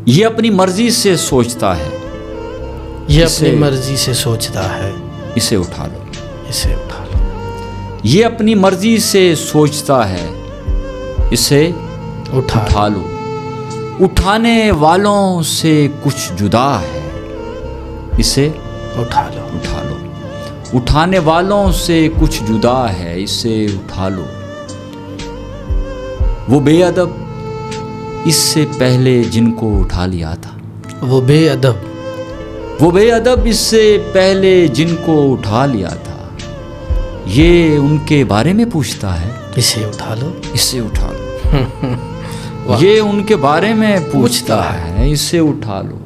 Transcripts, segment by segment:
یہ اپنی مرضی سے سوچتا ہے، یہ اپنی مرضی سے سوچتا ہے، اسے اٹھا لو، اسے اٹھا لو۔ یہ اپنی مرضی سے سوچتا ہے، اسے اٹھا لو۔ اٹھانے والوں سے کچھ جدا ہے، اسے اٹھا لو، اٹھا لو۔ اٹھانے والوں سے کچھ جدا ہے، اسے اٹھا لو۔ وہ بے ادب اس سے پہلے جن کو اٹھا لیا تھا، وہ بے ادب، وہ بے ادب اس سے پہلے جن کو اٹھا لیا تھا، یہ ان کے بارے میں پوچھتا ہے، اسے اٹھا لو، اسے اٹھا لو۔ یہ ان کے بارے میں پوچھتا ہے، اسے اٹھا لو۔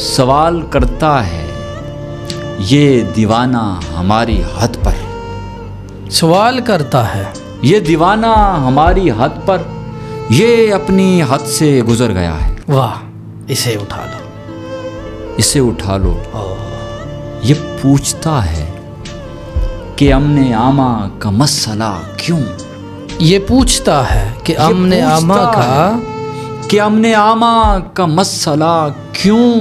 سوال کرتا ہے یہ دیوانہ ہماری حد پر، سوال کرتا ہے یہ دیوانہ ہماری حد پر، یہ اپنی حد سے گزر گیا ہے، واہ، اسے اٹھا لو، اسے اٹھا لو۔ یہ پوچھتا ہے کہ امن عامہ کا مسئلہ کیوں، یہ پوچھتا ہے کہ امن عامہ کا، کہ امن عامہ کا مسئلہ کیوں،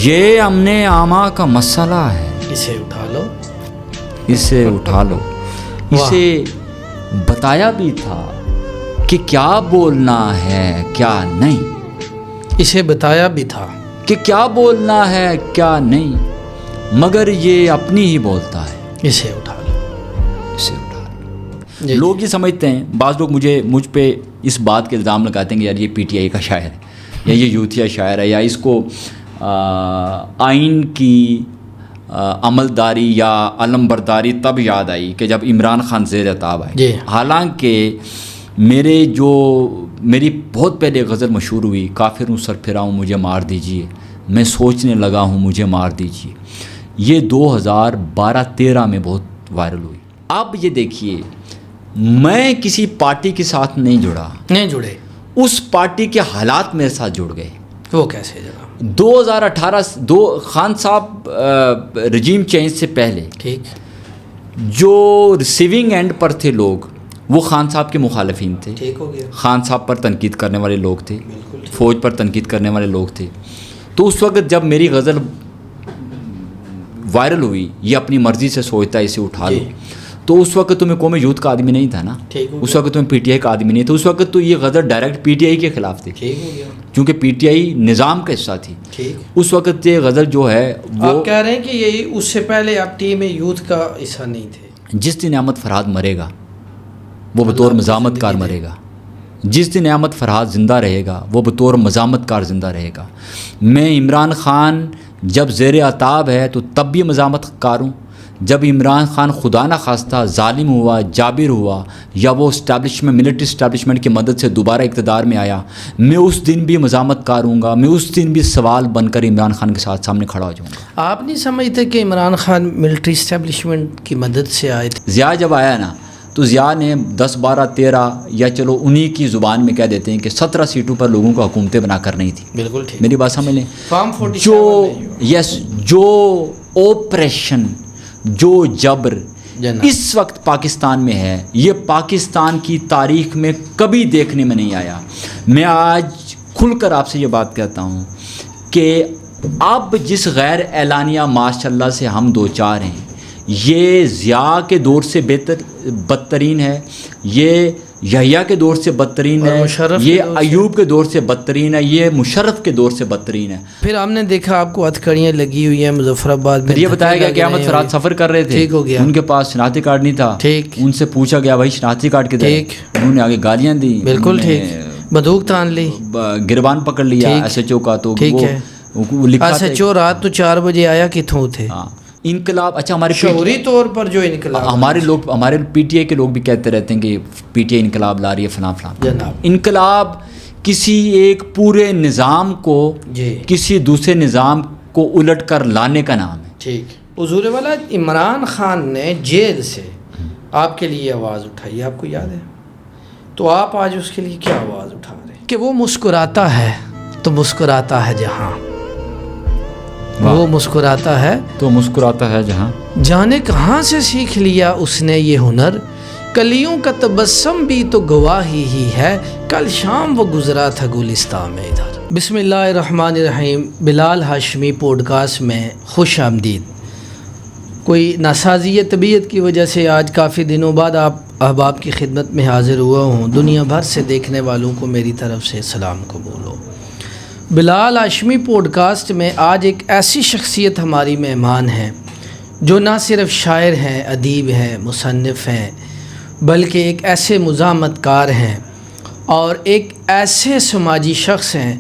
یہ امن عامہ کا مسئلہ ہے، اسے اٹھا لو، اسے اٹھا لو۔ اسے بتایا بھی تھا کہ کیا بولنا ہے کیا نہیں، اسے بتایا بھی تھا کہ کیا بولنا ہے کیا نہیں، مگر یہ اپنی ہی بولتا ہے، اسے اٹھا لو، اسے اٹھا لو۔ لوگ یہ سمجھتے ہیں، بعض لوگ مجھ پہ اس بات کے الزام لگاتے ہیں کہ یار یہ پی ٹی آئی کا شاعر ہے، یا یہ یوتھیا شاعر ہے، یا اس کو آئین کی عملداری یا علمبرداری تب یاد آئی کہ جب عمران خان زیر اعتاب آئے۔ حالانکہ میری بہت پہلے غزل مشہور ہوئی، کافر ہوں سر پھرا ہوں مجھے مار دیجئے، میں سوچنے لگا ہوں مجھے مار دیجئے، یہ 2012-13 میں بہت وائرل ہوئی۔ اب یہ دیکھیے، میں کسی پارٹی کے ساتھ نہیں جڑے، اس پارٹی کے حالات میرے ساتھ جڑ گئے۔ وہ کیسے جگہ؟ 2018 خان صاحب رجیم چینج سے پہلے ٹھیک، جو ریسیونگ اینڈ پر تھے لوگ، وہ خان صاحب کے مخالفین تھے، ٹھیک ہو گیا، خان صاحب پر تنقید کرنے والے لوگ تھے، فوج پر تنقید کرنے والے لوگ تھے۔ تو اس وقت جب میری غزل وائرل ہوئی، یہ اپنی مرضی سے سوچتا ہے اسے اٹھا لو، تو اس وقت تو میں قوم یوتھ کا آدمی نہیں تھا نا، اس وقت تو میں پی ٹی آئی کا آدمی نہیں تھا، اس وقت تو یہ غزل ڈائریکٹ پی ٹی آئی کے خلاف تھی، کیونکہ پی ٹی آئی نظام کا حصہ تھی۔ اس وقت یہ غزل جو ہے وہ، آپ کہہ رہے ہیں کہ یہ اس سے پہلے آپ ٹیم یوتھ کا حصہ نہیں تھے۔ جس دن احمد فرحاد مرے گا وہ بطور مزاحمت کار مرے گا، جس دن احمد فرحاد زندہ رہے گا وہ بطور مزاحمت کار زندہ رہے گا۔ میں عمران خان جب زیر عتاب ہے تو تب بھی مزاحمت کار ہوں، جب عمران خان خدا نہ خواستہ ظالم ہوا، جابر ہوا، یا وہ ملٹری اسٹیبلشمنٹ کی مدد سے دوبارہ اقتدار میں آیا، میں اس دن بھی مزاحمت کار ہوں گا، میں اس دن بھی سوال بن کر عمران خان کے ساتھ سامنے کھڑا ہو جاؤں گا۔ آپ نہیں سمجھتے کہ عمران خان ملٹری اسٹیبلشمنٹ کی مدد سے آئے تھے؟ ضیاء جب آیا نا تو ضیاء نے 10 12 13 یا چلو انہی کی زبان میں کہہ دیتے ہیں کہ 17 سیٹوں پر لوگوں کو حکومتیں بنا کر نہیں تھی۔ بالکل ٹھیک، میری بات سمجھ لیں، جو آپریشن، جو جبر اس وقت پاکستان میں ہے، یہ پاکستان کی تاریخ میں کبھی دیکھنے میں نہیں آیا۔ میں آج کھل کر آپ سے یہ بات کہتا ہوں کہ اب جس غیر اعلانیہ ماشاء اللہ سے ہم دوچار ہیں، یہ ضیاء کے دور سے بدترین ہے، یہ یحییٰ کے دور سے بدترین ہے، یہ ایوب کے دور سے بدترین ہے، یہ مشرف کے دور سے بدترین ہے۔ پھر ہم نے دیکھا آپ کو ہتھکڑیاں لگی ہوئی ہیں مظفر آباد میں، یہ بتایا گیا کہ احمد فرحاد سفر کر رہے تھے، ان کے پاس شناختی کارڈ نہیں تھا، ان سے پوچھا گیا بھائی شناختی کارڈ کدھر ہے، انہوں نے آگے گالیاں دی، بالکل ٹھیک، بندوق تان لی، گربان پکڑ لیا ایس ایچ او کا، تو وہ لکھا ایس ایچ او رات تو 4 بجے آیا کتوں تھے؟ انقلاب، اچھا ہمارے شعوری طور پر جو انقلاب، ہمارے پی ٹی آئی کے لوگ بھی کہتے رہتے ہیں کہ پی ٹی آئی انقلاب لا رہی ہے فلاں فلاں۔ انقلاب کسی ایک پورے نظام کو کسی دوسرے نظام کو الٹ کر لانے کا نام ہے۔ ٹھیک، حضور والا عمران خان نے جیل سے آپ کے لیے آواز اٹھائی، آپ کو یاد ہے؟ تو آپ آج اس کے لیے کیا آواز اٹھا رہے ہیں کہ وہ مسکراتا ہے تو مسکراتا ہے جہاں، وہ مسکراتا ہے تو مسکراتا ہے جہاں، جانے کہاں سے سیکھ لیا اس نے یہ ہنر، کلیوں کا تبسم بھی تو گواہی ہی ہے، کل شام وہ گزرا تھا گلستان میں ادھر. بسم اللہ الرحمن الرحیم. بلال ہاشمی پوڈ کاسٹ میں خوش آمدید. کوئی ناسازی طبیعت کی وجہ سے آج کافی دنوں بعد آپ احباب کی خدمت میں حاضر ہوا ہوں. دنیا بھر سے دیکھنے والوں کو میری طرف سے سلام قبول ہو. بلال ہاشمی پوڈ کاسٹ میں آج ایک ایسی شخصیت ہماری مہمان ہیں جو نہ صرف شاعر ہیں، ادیب ہیں، مصنف ہیں، بلکہ ایک ایسے مزاحمت کار ہیں اور ایک ایسے سماجی شخص ہیں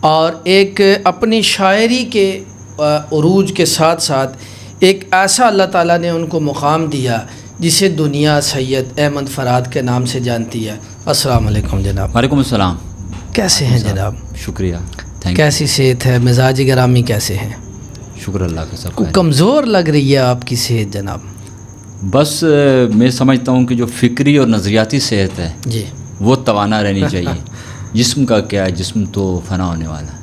اور ایک اپنی شاعری کے عروج کے ساتھ ساتھ ایک ایسا اللہ تعالیٰ نے ان کو مقام دیا جسے دنیا سید احمد فرہاد کے نام سے جانتی ہے. السلام علیکم جناب. وعلیکم السلام. کیسے ہیں جناب؟ شکریہ. کیسی صحت ہے؟ مزاج گرامی کیسے ہیں؟ شکر اللہ کا. سب کمزور لگ رہی ہے آپ کی صحت جناب. بس میں سمجھتا ہوں کہ جو فکری اور نظریاتی صحت ہے جی وہ توانا رہنی چاہیے. جسم کا کیا ہے، جسم تو فنا ہونے والا ہے.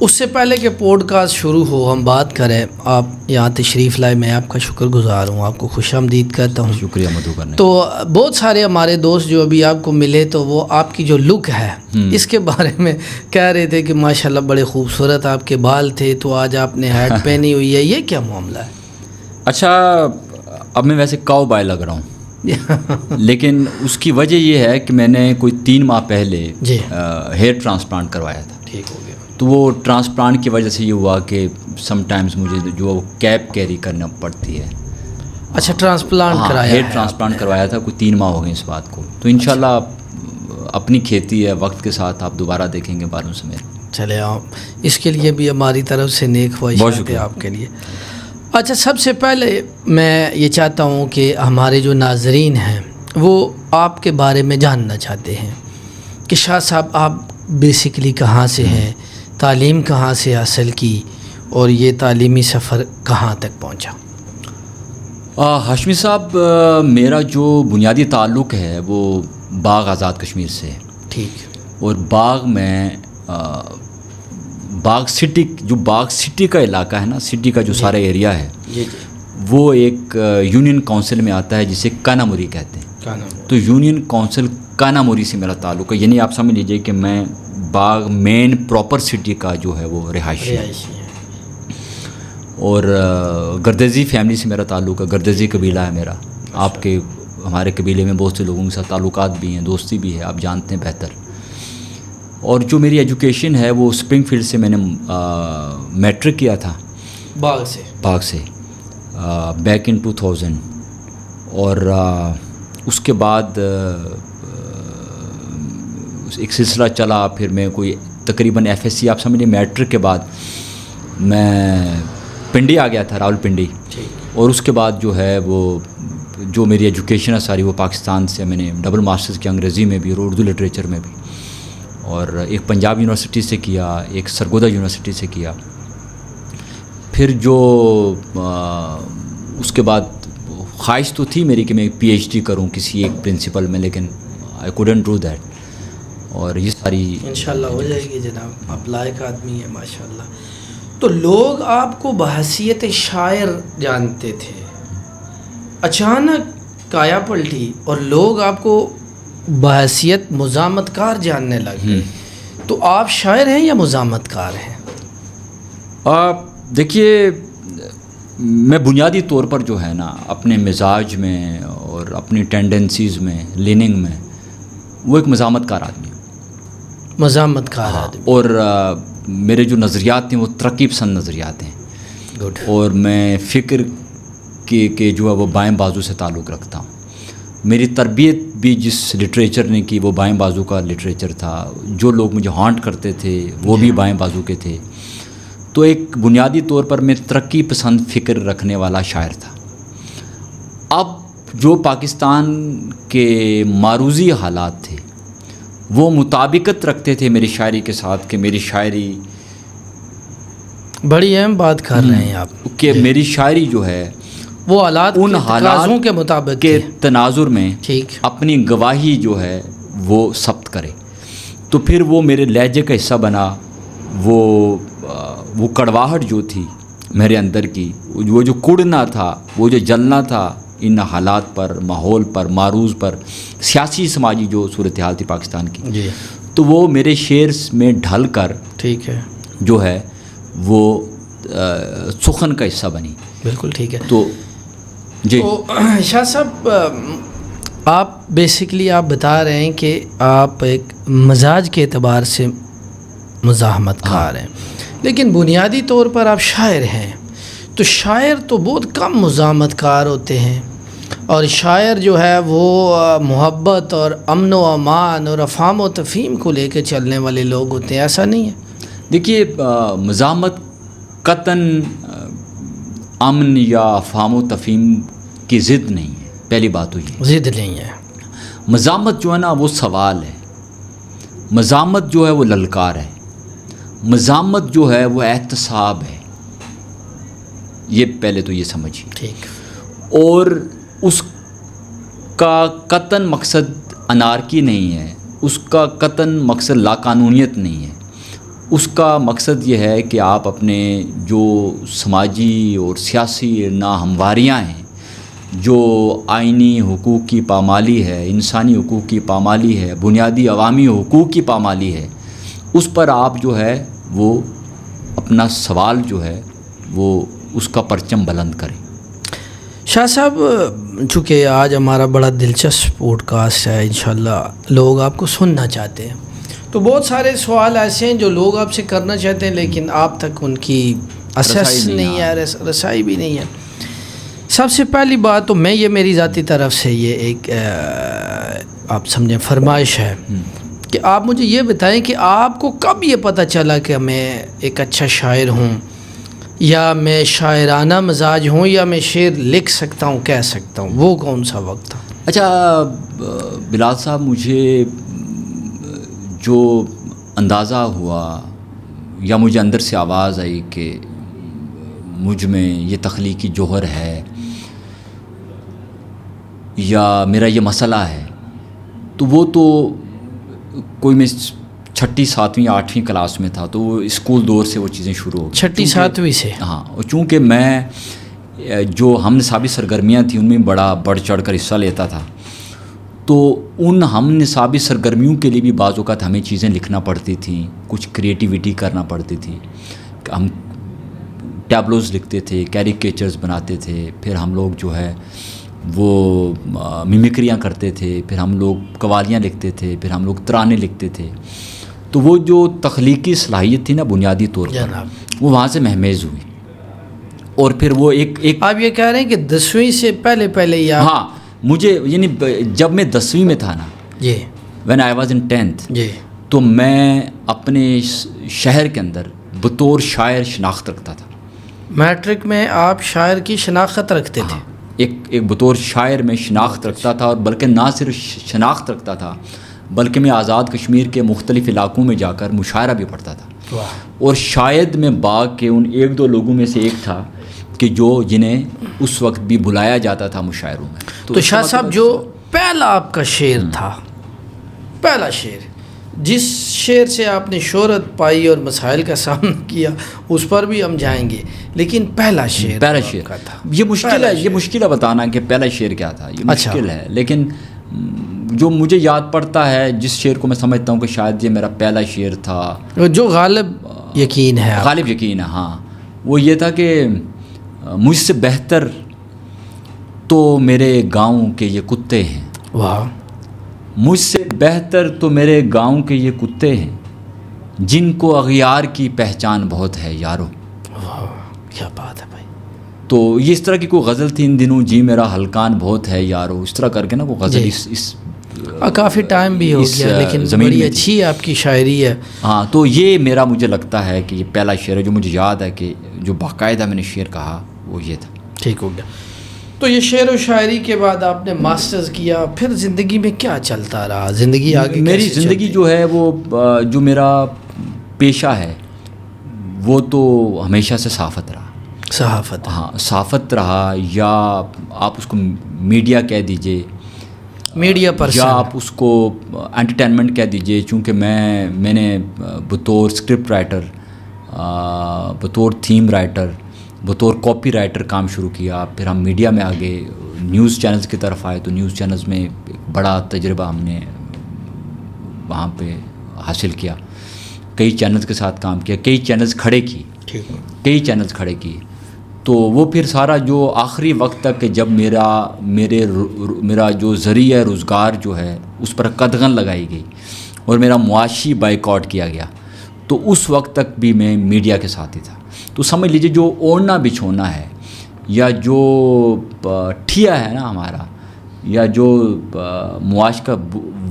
اس سے پہلے کہ پوڈ کاسٹ شروع ہو ہم بات کریں، آپ یہاں تشریف لائے، میں آپ کا شکر گزار ہوں، آپ کو خوش آمدید کہتا ہوں. شکریہ مدعو کرنے. تو بہت سارے ہمارے دوست جو ابھی آپ کو ملے تو وہ آپ کی جو لک ہے اس کے بارے میں کہہ رہے تھے کہ ماشاءاللہ بڑے خوبصورت آپ کے بال تھے، تو آج آپ نے ہیٹ پہنی ہوئی ہے، یہ کیا معاملہ ہے؟ اچھا، اب میں ویسے کاؤ بائے لگ رہا ہوں لیکن اس کی وجہ یہ ہے کہ میں نے کوئی 3 ماہ پہلے جی ہیئر ٹرانسپلانٹ کروایا تھا. ٹھیک ہو گیا. تو وہ ٹرانسپلانٹ کی وجہ سے یہ ہوا کہ سم ٹائمز مجھے جو کیپ کیری کرنا پڑتی ہے. اچھا، ٹرانسپلانٹ کرایا؟ ہیئر ٹرانسپلانٹ کروایا تھا. کوئی 3 ماہ ہو گئے اس بات کو. تو انشاءاللہ اپنی کھیتی ہے، وقت کے ساتھ آپ دوبارہ دیکھیں گے بالوں سے میرے. چلے آپ اس کے لیے بھی ہماری طرف سے نیک خواہشات ہیں آپ کے لیے. اچھا، سب سے پہلے میں یہ چاہتا ہوں کہ ہمارے جو ناظرین ہیں وہ آپ کے بارے میں جاننا چاہتے ہیں کہ شاہ صاحب آپ بیسیکلی کہاں سے ہیں، تعلیم کہاں سے حاصل کی اور یہ تعلیمی سفر کہاں تک پہنچا؟ ہاشمی صاحب، میرا جو بنیادی تعلق ہے وہ باغ آزاد کشمیر سے ہے. ٹھیک. اور باغ میں باغ سٹی کا علاقہ ہے نا، سٹی کا جو سارا ایریا ہے جی وہ ایک یونین کونسل میں آتا ہے جسے کاناموری کہتے ہیں. تو یونین کونسل کاناموری سے میرا تعلق ہے. یعنی آپ سمجھ لیجئے کہ میں باغ مین پراپر سٹی کا جو ہے وہ رہائشی ہے. اور گردیزی فیملی سے میرا تعلق ہے. گردیزی قبیلہ ہے میرا. آپ کے ہمارے قبیلے میں بہت سے لوگوں کے ساتھ تعلقات بھی ہیں، دوستی بھی ہے، آپ جانتے ہیں بہتر. اور جو میری ایجوکیشن ہے وہ اسپرنگ فیلڈ سے میں نے میٹرک کیا تھا، باغ سے بیک ان 2000. اور اس کے بعد ایک سلسلہ چلا. پھر میں کوئی تقریباً FSC آپ سمجھیں میٹرک کے بعد میں پنڈی آ گیا تھا، راول پنڈی. اور اس کے بعد جو ہے وہ جو میری ایجوکیشن ہے ساری وہ پاکستان سے میں نے ڈبل ماسٹرز کی، انگریزی میں بھی اور اردو لٹریچر میں بھی. اور ایک پنجاب یونیورسٹی سے کیا، ایک سرگودا یونیورسٹی سے کیا. پھر جو اس کے بعد خواہش تو تھی میری کہ میں PhD کروں کسی ایک پرنسپل میں، لیکن I couldn't do that. اور یہ ساری انشاءاللہ ہو جائے گی جناب، آپ لائق آدمی ہیں ماشاءاللہ. تو لوگ آپ کو بحیثیت شاعر جانتے تھے، اچانک کایا پلٹی اور لوگ آپ کو بحیثیت مزاحمت کار جاننے لگے. تو آپ شاعر ہیں یا مزاحمت کار ہیں؟ آپ دیکھیے، میں بنیادی طور پر جو ہے نا اپنے مزاج میں اور اپنی ٹینڈنسیز میں، لیننگ میں وہ ایک مزاحمت کار آدمی ہوں. مزاحمت کار آدمی. اور میرے جو نظریات ہیں وہ ترقی پسند نظریات ہیں. گڈ. اور میں فکر کے جو ہے وہ بائیں بازو سے تعلق رکھتا ہوں. میری تربیت بھی جس لٹریچر نے کی وہ بائیں بازو کا لٹریچر تھا. جو لوگ مجھے ہانٹ کرتے تھے وہ بھی بائیں بازو کے تھے. تو ایک بنیادی طور پر میں ترقی پسند فکر رکھنے والا شاعر تھا. اب جو پاکستان کے معروضی حالات تھے وہ مطابقت رکھتے تھے میری شاعری کے ساتھ کہ میری شاعری بڑی اہم بات کر رہے ہیں آپ کہ میری شاعری جو ہے وہ حالات ان حالات کے مطابق کے تناظر میں ٹھیک اپنی گواہی جو ہے وہ ثبت کرے. تو پھر وہ میرے لہجے کا حصہ بنا. وہ کڑواہٹ جو تھی میرے اندر کی، وہ جو کڑنا تھا، وہ جو جلنا تھا، ان حالات پر، ماحول پر، معروض پر، سیاسی سماجی جو صورتحال تھی پاکستان کی، جی، تو وہ میرے شعر میں ڈھل کر ٹھیک ہے، جو ہے وہ سخن کا حصہ بنی. بالکل ٹھیک ہے. تو جی، تو شاہ صاحب آپ بیسکلی آپ بتا رہے ہیں کہ آپ ایک مزاج کے اعتبار سے مزاحمت کار ہیں، لیکن بنیادی طور پر آپ شاعر ہیں. تو شاعر تو بہت کم مزاحمت کار ہوتے ہیں، اور شاعر جو ہے وہ محبت اور امن و امان اور افہام و تفہیم کو لے کے چلنے والے لوگ ہوتے ہیں، ایسا نہیں ہے؟ دیکھیے مزاحمت قطعاً امن یا افہام و تفہیم کی ضد نہیں ہے. پہلی بات تو یہ ضد نہیں ہے. مزاحمت جو ہے نا وہ سوال ہے، مزاحمت جو ہے وہ للکار ہے، مزاحمت جو ہے وہ احتساب ہے. یہ پہلے تو یہ سمجھیے. ٹھیک. اور اس کا قطعاً مقصد انارکی نہیں ہے، اس کا قطعاً مقصد لاقانونیت نہیں ہے. اس کا مقصد یہ ہے کہ آپ اپنے جو سماجی اور سیاسی ناہمواریاں ہیں، جو آئینی حقوق کی پامالی ہے، انسانی حقوق کی پامالی ہے، بنیادی عوامی حقوق کی پامالی ہے، اس پر آپ جو ہے وہ اپنا سوال جو ہے وہ اس کا پرچم بلند کریں. شاہ صاحب چونکہ آج ہمارا بڑا دلچسپ پوڈ کاسٹ ہے، انشاءاللہ لوگ آپ کو سننا چاہتے ہیں، تو بہت سارے سوال ایسے ہیں جو لوگ آپ سے کرنا چاہتے ہیں لیکن آپ تک ان کی اسیس نہیں ہے، رسائی بھی نہیں ہے. سب سے پہلی بات تو میں یہ میری ذاتی طرف سے یہ ایک آپ سمجھیں فرمائش ہے کہ آپ مجھے یہ بتائیں کہ آپ کو کب یہ پتہ چلا کہ میں ایک اچھا شاعر ہوں، یا میں شاعرانہ مزاج ہوں، یا میں شعر لکھ سکتا ہوں، کہہ سکتا ہوں، وہ کون سا وقت تھا؟ اچھا بلال صاحب، مجھے جو اندازہ ہوا یا مجھے اندر سے آواز آئی کہ مجھ میں یہ تخلیقی جوہر ہے یا میرا یہ مسئلہ ہے، تو وہ تو کوئی میں 6ٹھی 7ویں 8ویں کلاس میں تھا، تو وہ اسکول دور سے وہ چیزیں شروع ہو گئی. 6ٹھی 7ویں سے؟ ہاں. اور چونکہ میں جو ہم نصابی سرگرمیاں تھیں ان میں بڑا بڑھ چڑھ کر حصہ لیتا تھا، تو ان ہم نصابی سرگرمیوں کے لیے بھی بعض اوقات ہمیں چیزیں لکھنا پڑتی تھیں، کچھ کریٹیویٹی کرنا پڑتی تھی. ہم ٹیبلوز لکھتے تھے، کیریکیچرز بناتے تھے، پھر ہم لوگ جو ہے وہ میمکریاں کرتے تھے، پھر ہم لوگ قوالیاں لکھتے تھے، پھر ہم لوگ ترانے لکھتے تھے. تو وہ جو تخلیقی صلاحیت تھی نا بنیادی طور پر، وہ وہاں سے مہمیز ہوئی. اور پھر وہ ایک آپ یہ کہہ رہے ہیں کہ 10ویں سے پہلے یا؟ ہاں، مجھے یعنی جب میں 10ویں میں تھا نا، جی، when I was in 10th، جی، تو میں اپنے شہر کے اندر بطور شاعر شناخت رکھتا تھا. میٹرک میں آپ شاعر کی شناخت رکھتے تھے؟ ایک بطور شاعر میں شناخت رکھتا تھا، اور بلکہ نہ صرف شناخت رکھتا تھا بلکہ میں آزاد کشمیر کے مختلف علاقوں میں جا کر مشاعرہ بھی پڑھتا تھا. اور شاید میں باغ کے ان 1-2 لوگوں میں سے ایک تھا کہ جنہیں اس وقت بھی بلایا جاتا تھا مشاعروں میں. تو شاہ صاحب جو پہلا آپ کا شعر تھا، پہلا شعر جس شعر سے آپ نے شہرت پائی اور مسائل کا سامنا کیا، اس پر بھی ہم جائیں گے، لیکن پہلا شعر کا تھا. یہ مشکل ہے بتانا کہ پہلا شعر کیا تھا، یہ مشکل ہے. لیکن جو مجھے یاد پڑتا ہے، جس شعر کو میں سمجھتا ہوں کہ شاید یہ میرا پہلا شعر تھا، جو غالب یقین ہے، ہاں، وہ یہ تھا کہ مجھ سے بہتر تو میرے گاؤں کے یہ کتے ہیں. واہ. مجھ سے بہتر تو میرے گاؤں کے یہ کتے ہیں، جن کو اغیار کی پہچان بہت ہے یارو. واہ، کیا بات ہے بھائی. تو یہ اس طرح کی کوئی غزل تھی، ان دنوں جی میرا ہلکان بہت ہے یارو، اس طرح کر کے نا وہ غزل اس کافی ٹائم بھی ہو گیا، لیکن بڑی اچھی آپ کی شاعری ہے. ہاں، تو یہ میرا مجھے لگتا ہے کہ یہ پہلا شعر ہے جو مجھے یاد ہے کہ جو باقاعدہ میں نے شعر کہا وہ یہ تھا. ٹھیک ہو گیا. تو یہ شعر و شاعری کے بعد آپ نے ماسٹرز کیا، پھر زندگی میں کیا چلتا رہا؟ زندگی آگے میری زندگی جو ہے وہ جو میرا پیشہ ہے وہ تو ہمیشہ سے صحافت رہا. صحافت؟ ہاں، صحافت رہا، یا آپ اس کو میڈیا کہہ دیجئے، میڈیا پر، یا آپ اس کو انٹرٹینمنٹ کہہ دیجئے. چونکہ میں نے بطور اسکرپٹ رائٹر، بطور تھیم رائٹر، بطور کاپی رائٹر کام شروع کیا. پھر ہم میڈیا میں آگے نیوز چینلز کی طرف آئے تو نیوز چینلز میں ایک بڑا تجربہ ہم نے وہاں پہ حاصل کیا. کئی چینلز کے ساتھ کام کیا, کئی چینلز کھڑے کی, کئی چینلز کھڑے کیے. تو وہ پھر سارا جو آخری وقت تک کہ جب میرا جو ذریعہ روزگار جو ہے اس پر قدغن لگائی گئی اور میرا معاشی بائیکاٹ کیا گیا, تو اس وقت تک بھی میں میڈیا کے ساتھ ہی تھا. تو سمجھ لیجیے جو اوڑھنا بچھونا ہے یا جو ٹھیا ہے نا ہمارا, یا جو معاش کا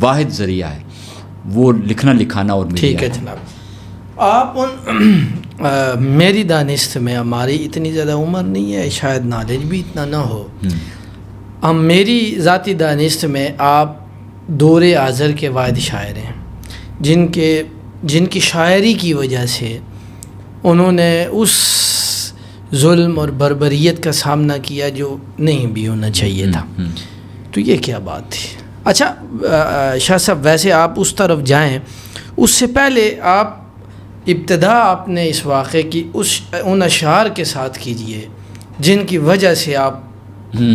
واحد ذریعہ ہے وہ لکھنا لکھانا اور میڈیا. ٹھیک ہے جناب, آپ میری دانست میں, ہماری اتنی زیادہ عمر نہیں ہے, شاید نالج بھی اتنا نہ ہو, ہم میری ذاتی دانست میں آپ دور حاضر کے واحد شاعر ہیں جن کی شاعری کی وجہ سے انہوں نے اس ظلم اور بربریت کا سامنا کیا جو نہیں بھی ہونا چاہیے تھا. تو یہ کیا بات تھی. اچھا شاہ صاحب, ویسے آپ اس طرف جائیں, اس سے پہلے آپ ابتدا آپ نے اس واقعے کی ان اشعار کے ساتھ کیجئے جن کی وجہ سے آپ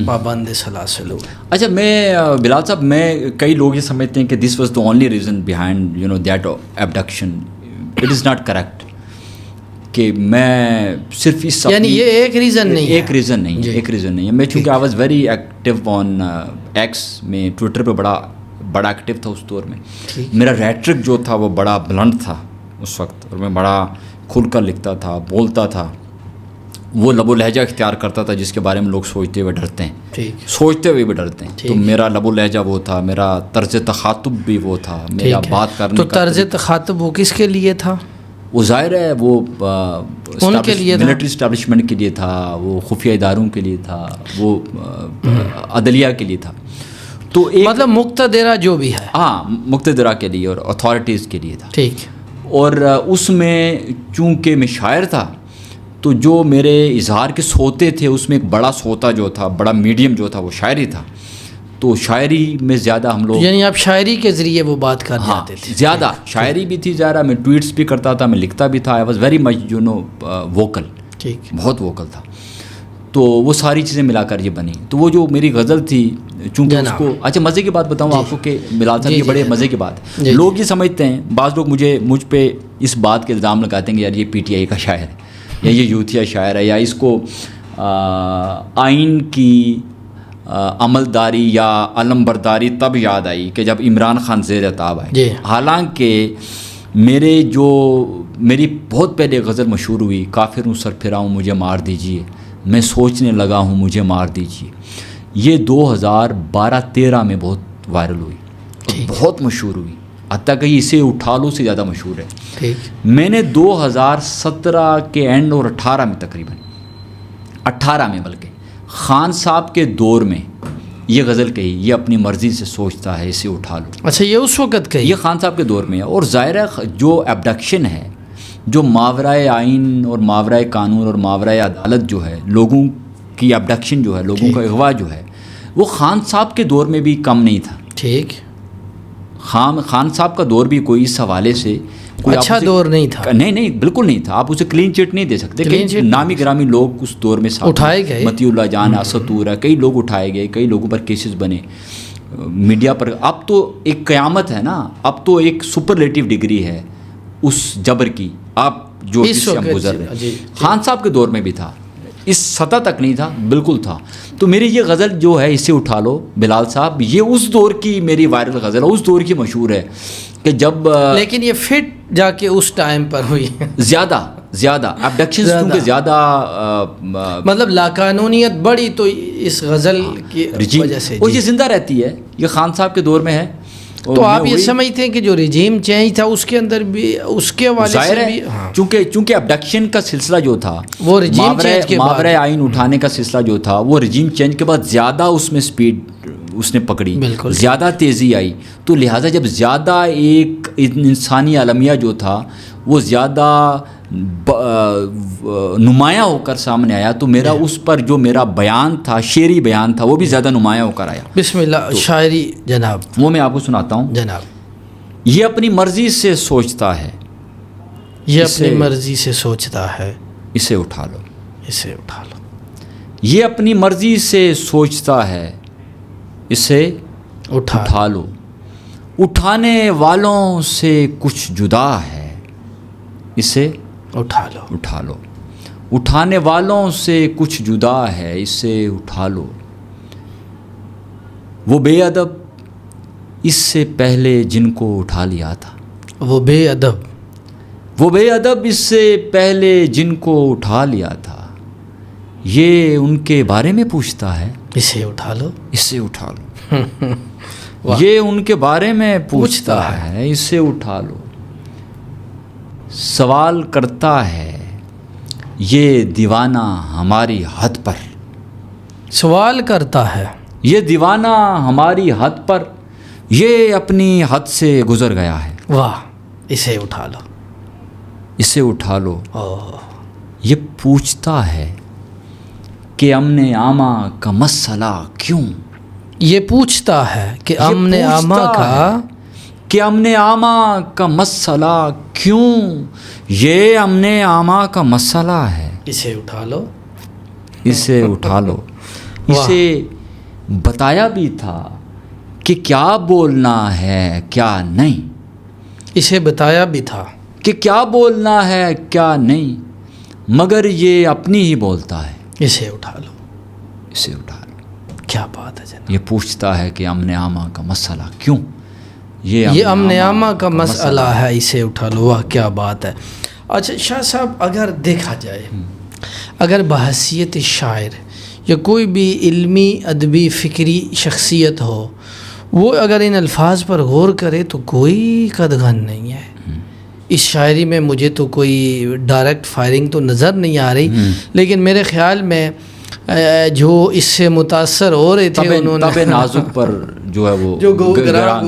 پابند سلاسل ہوئے. اچھا, میں بلال صاحب, میں کئی لوگ یہ سمجھتے ہیں کہ this was the only reason behind that abduction. It is not correct کہ میں صرف اس, یعنی یہ ایک ریزن نہیں ہے, ایک ریزن نہیں ہے, ایک ریزن نہیں ہے. میں چونکہ I was very active on x, میں ٹویٹر پہ بڑا ایکٹیو تھا اس دور میں. میرا ریٹرک جو تھا وہ بڑا بلند تھا اس وقت, اور میں بڑا کھل کر لکھتا تھا, بولتا تھا, وہ لب و لہجہ اختیار کرتا تھا جس کے بارے میں لوگ سوچتے ہوئے ڈرتے ہیں, سوچتے ہوئے بھی ڈرتے ہیں. تو میرا لب و لہجہ وہ تھا, میرا طرز تخاطب بھی وہ تھا, میرا بات کرنے تو طرز تخاطب وہ کس کے لیے تھا؟ وہ ظاہر ہے وہ ملٹری اسٹیبلشمنٹ کے لیے تھا, وہ خفیہ اداروں کے لیے تھا, وہ عدلیہ کے لیے تھا. تو مطلب مقتدرہ جو بھی ہے, ہاں, مقتدرہ کے لیے اور اتھارٹیز کے لیے تھا. ٹھیک. اور اس میں چونکہ میں شاعر تھا تو جو میرے اظہار کے سوتے تھے اس میں ایک بڑا سوتا جو تھا, بڑا میڈیم جو تھا وہ شاعری تھا. تو شاعری میں زیادہ ہم لوگ, یعنی آپ شاعری کے ذریعے وہ بات کر جاتے تھے. زیادہ شاعری بھی تھی, ظاہر میں ٹویٹس بھی کرتا تھا, میں لکھتا بھی تھا. I was very much vocal, بہت ووکل تھا. تو وہ ساری چیزیں ملا کر یہ بنی. تو وہ جو میری غزل تھی چونکہ اس کو, اچھا مزے کی بات بتاؤں آپ کو کہ بلال صاحب, یہ بڑے مزے کی بات ہے. لوگ یہ سمجھتے ہیں, بعض لوگ مجھ پہ اس بات کے الزام لگاتے ہیں کہ یار یہ پی ٹی آئی کا شاعر ہے, یا یہ یوتھیا شاعر ہے, یا اس کو آئین کی عملداری یا علم برداری تب یاد آئی کہ جب عمران خان زیر اعتاب آئے. حالانکہ میری بہت پہلے غزل مشہور ہوئی, کافر ہوں سر پھراؤں مجھے مار دیجئے, میں سوچنے لگا ہوں مجھے مار دیجئے. یہ 2012-13 میں بہت وائرل ہوئی, بہت مشہور ہوئی, حتیٰ کہ اسے اٹھا لو سے زیادہ مشہور ہے. میں نے 2017 کے اینڈ اور 18 میں تقریباً 18 میں بلکہ خان صاحب کے دور میں یہ غزل کہی, یہ اپنی مرضی سے سوچتا ہے اسے اٹھا لو. اچھا, یہ اس وقت کہی, یہ خان صاحب کے دور میں ہے. اور ظاہر ہے جو ایبڈکشن ہے, جو ماورائے آئین اور ماورائے قانون اور ماورائے عدالت جو ہے, لوگوں کی ایبڈکشن جو ہے, لوگوں کا اغوا جو ہے, وہ خان صاحب کے دور میں بھی کم نہیں تھا. ٹھیک. خان صاحب کا دور بھی کوئی اس حوالے سے کوئی اچھا دور نہیں تھا. نہیں, بالکل نہیں تھا. آپ اسے کلین چٹ نہیں دے سکتے. کئی نامی گرامی لوگ اس دور میں اٹھائے گئے, متی اللہ جان, اسطورہ, کئی لوگ اٹھائے گئے, کئی لوگوں پر کیسز بنے میڈیا پر. اب تو ایک قیامت ہے نا, اب تو ایک سپرلیٹیو ڈگری ہے اس جبر کی, آپ جو اس سے ہم گزر رہے. خان صاحب کے دور میں بھی تھا, اس سطح تک نہیں تھا, بالکل تھا. تو میری یہ غزل جو ہے اسے اٹھا لو بلال صاحب, یہ اس دور کی میری وائرل غزل ہے, اس دور کی مشہور ہے کہ جب, لیکن یہ فٹ جا کے اس ٹائم پر ہوئی زیادہ ایبڈکشن کیونکہ زیادہ مطلب لاقانونیت بڑی, تو اس غزل کی وجہ سے وہ یہ زندہ رہتی ہے, یہ خان صاحب کے دور میں ہے. تو آپ یہ سمجھتے ہیں کہ جو رجیم چینج تھا اس کے اندر بھی اس کے حوالے سے بھی, چونکہ ابڈکشن کا سلسلہ جو تھا, وہ رجیم چینج کے بعد, ماورائے آئین اٹھانے کا سلسلہ جو تھا, وہ رجیم چینج کے بعد زیادہ اس میں سپیڈ اس نے پکڑی, زیادہ تیزی آئی. تو لہٰذا جب زیادہ ایک انسانی عالمیہ جو تھا وہ زیادہ نمایاں ہو کر سامنے آیا, تو میرا اس پر جو میرا بیان تھا, شعری بیان تھا, وہ بھی زیادہ نمایاں ہو کر آیا. بسم اللہ, شاعری جناب, وہ میں آپ کو سناتا ہوں جناب. یہ اپنی مرضی سے سوچتا ہے, یہ اپنی مرضی سے سوچتا ہے, اسے اٹھا لو, اسے اٹھا لو. یہ اپنی مرضی سے سوچتا ہے، اسے اٹھا لو، اٹھانے والوں سے کچھ جدا ہے، اسے اٹھا لو، اٹھانے والوں سے کچھ جدا ہے، اسے اٹھا لو۔ وہ بے ادب اس سے پہلے جن کو اٹھا لیا تھا، وہ بے ادب اس سے پہلے جن کو اٹھا لیا تھا، یہ ان کے بارے میں پوچھتا ہے، اسے اٹھا لو، یہ ان کے بارے میں پوچھتا ہے، اسے اٹھا لو۔ سوال کرتا ہے یہ دیوانہ ہماری حد پر، سوال کرتا ہے یہ دیوانہ ہماری حد پر، یہ اپنی حد سے گزر گیا ہے، واہ، اسے اٹھا لو، اسے اٹھا لو۔ یہ پوچھتا ہے کہ امن عامہ کا مسئلہ کیوں، یہ پوچھتا ہے کہ امن عامہ کا مسئلہ کیوں، یہ امن عامہ کا مسئلہ ہے، اسے اٹھا لو، اسے اٹھا لو۔ اسے بتایا بھی تھا کہ کیا بولنا ہے کیا نہیں، اسے بتایا بھی تھا کہ کیا بولنا ہے کیا نہیں، مگر یہ اپنی ہی بولتا ہے، اسے اٹھا لو، اسے اٹھا لو۔ کیا بات ہے جناب، یہ پوچھتا ہے کہ امن عامہ کا مسئلہ کیوں، یہ امن عامہ کا مسئلہ ہے، اسے اٹھا لو۔ واہ کیا بات ہے۔ اچھا شاہ صاحب، اگر دیکھا جائے، اگر بحیثیت شاعر یا کوئی بھی علمی ادبی فکری شخصیت ہو، وہ اگر ان الفاظ پر غور کرے تو کوئی قدغن نہیں ہے اس شاعری میں۔ مجھے تو کوئی ڈائریکٹ فائرنگ تو نظر نہیں آ رہی، لیکن میرے خیال میں جو اس سے متاثر ہو رہے تھے انہوں نے طبع نازک پر جو ہے وہ جو گراں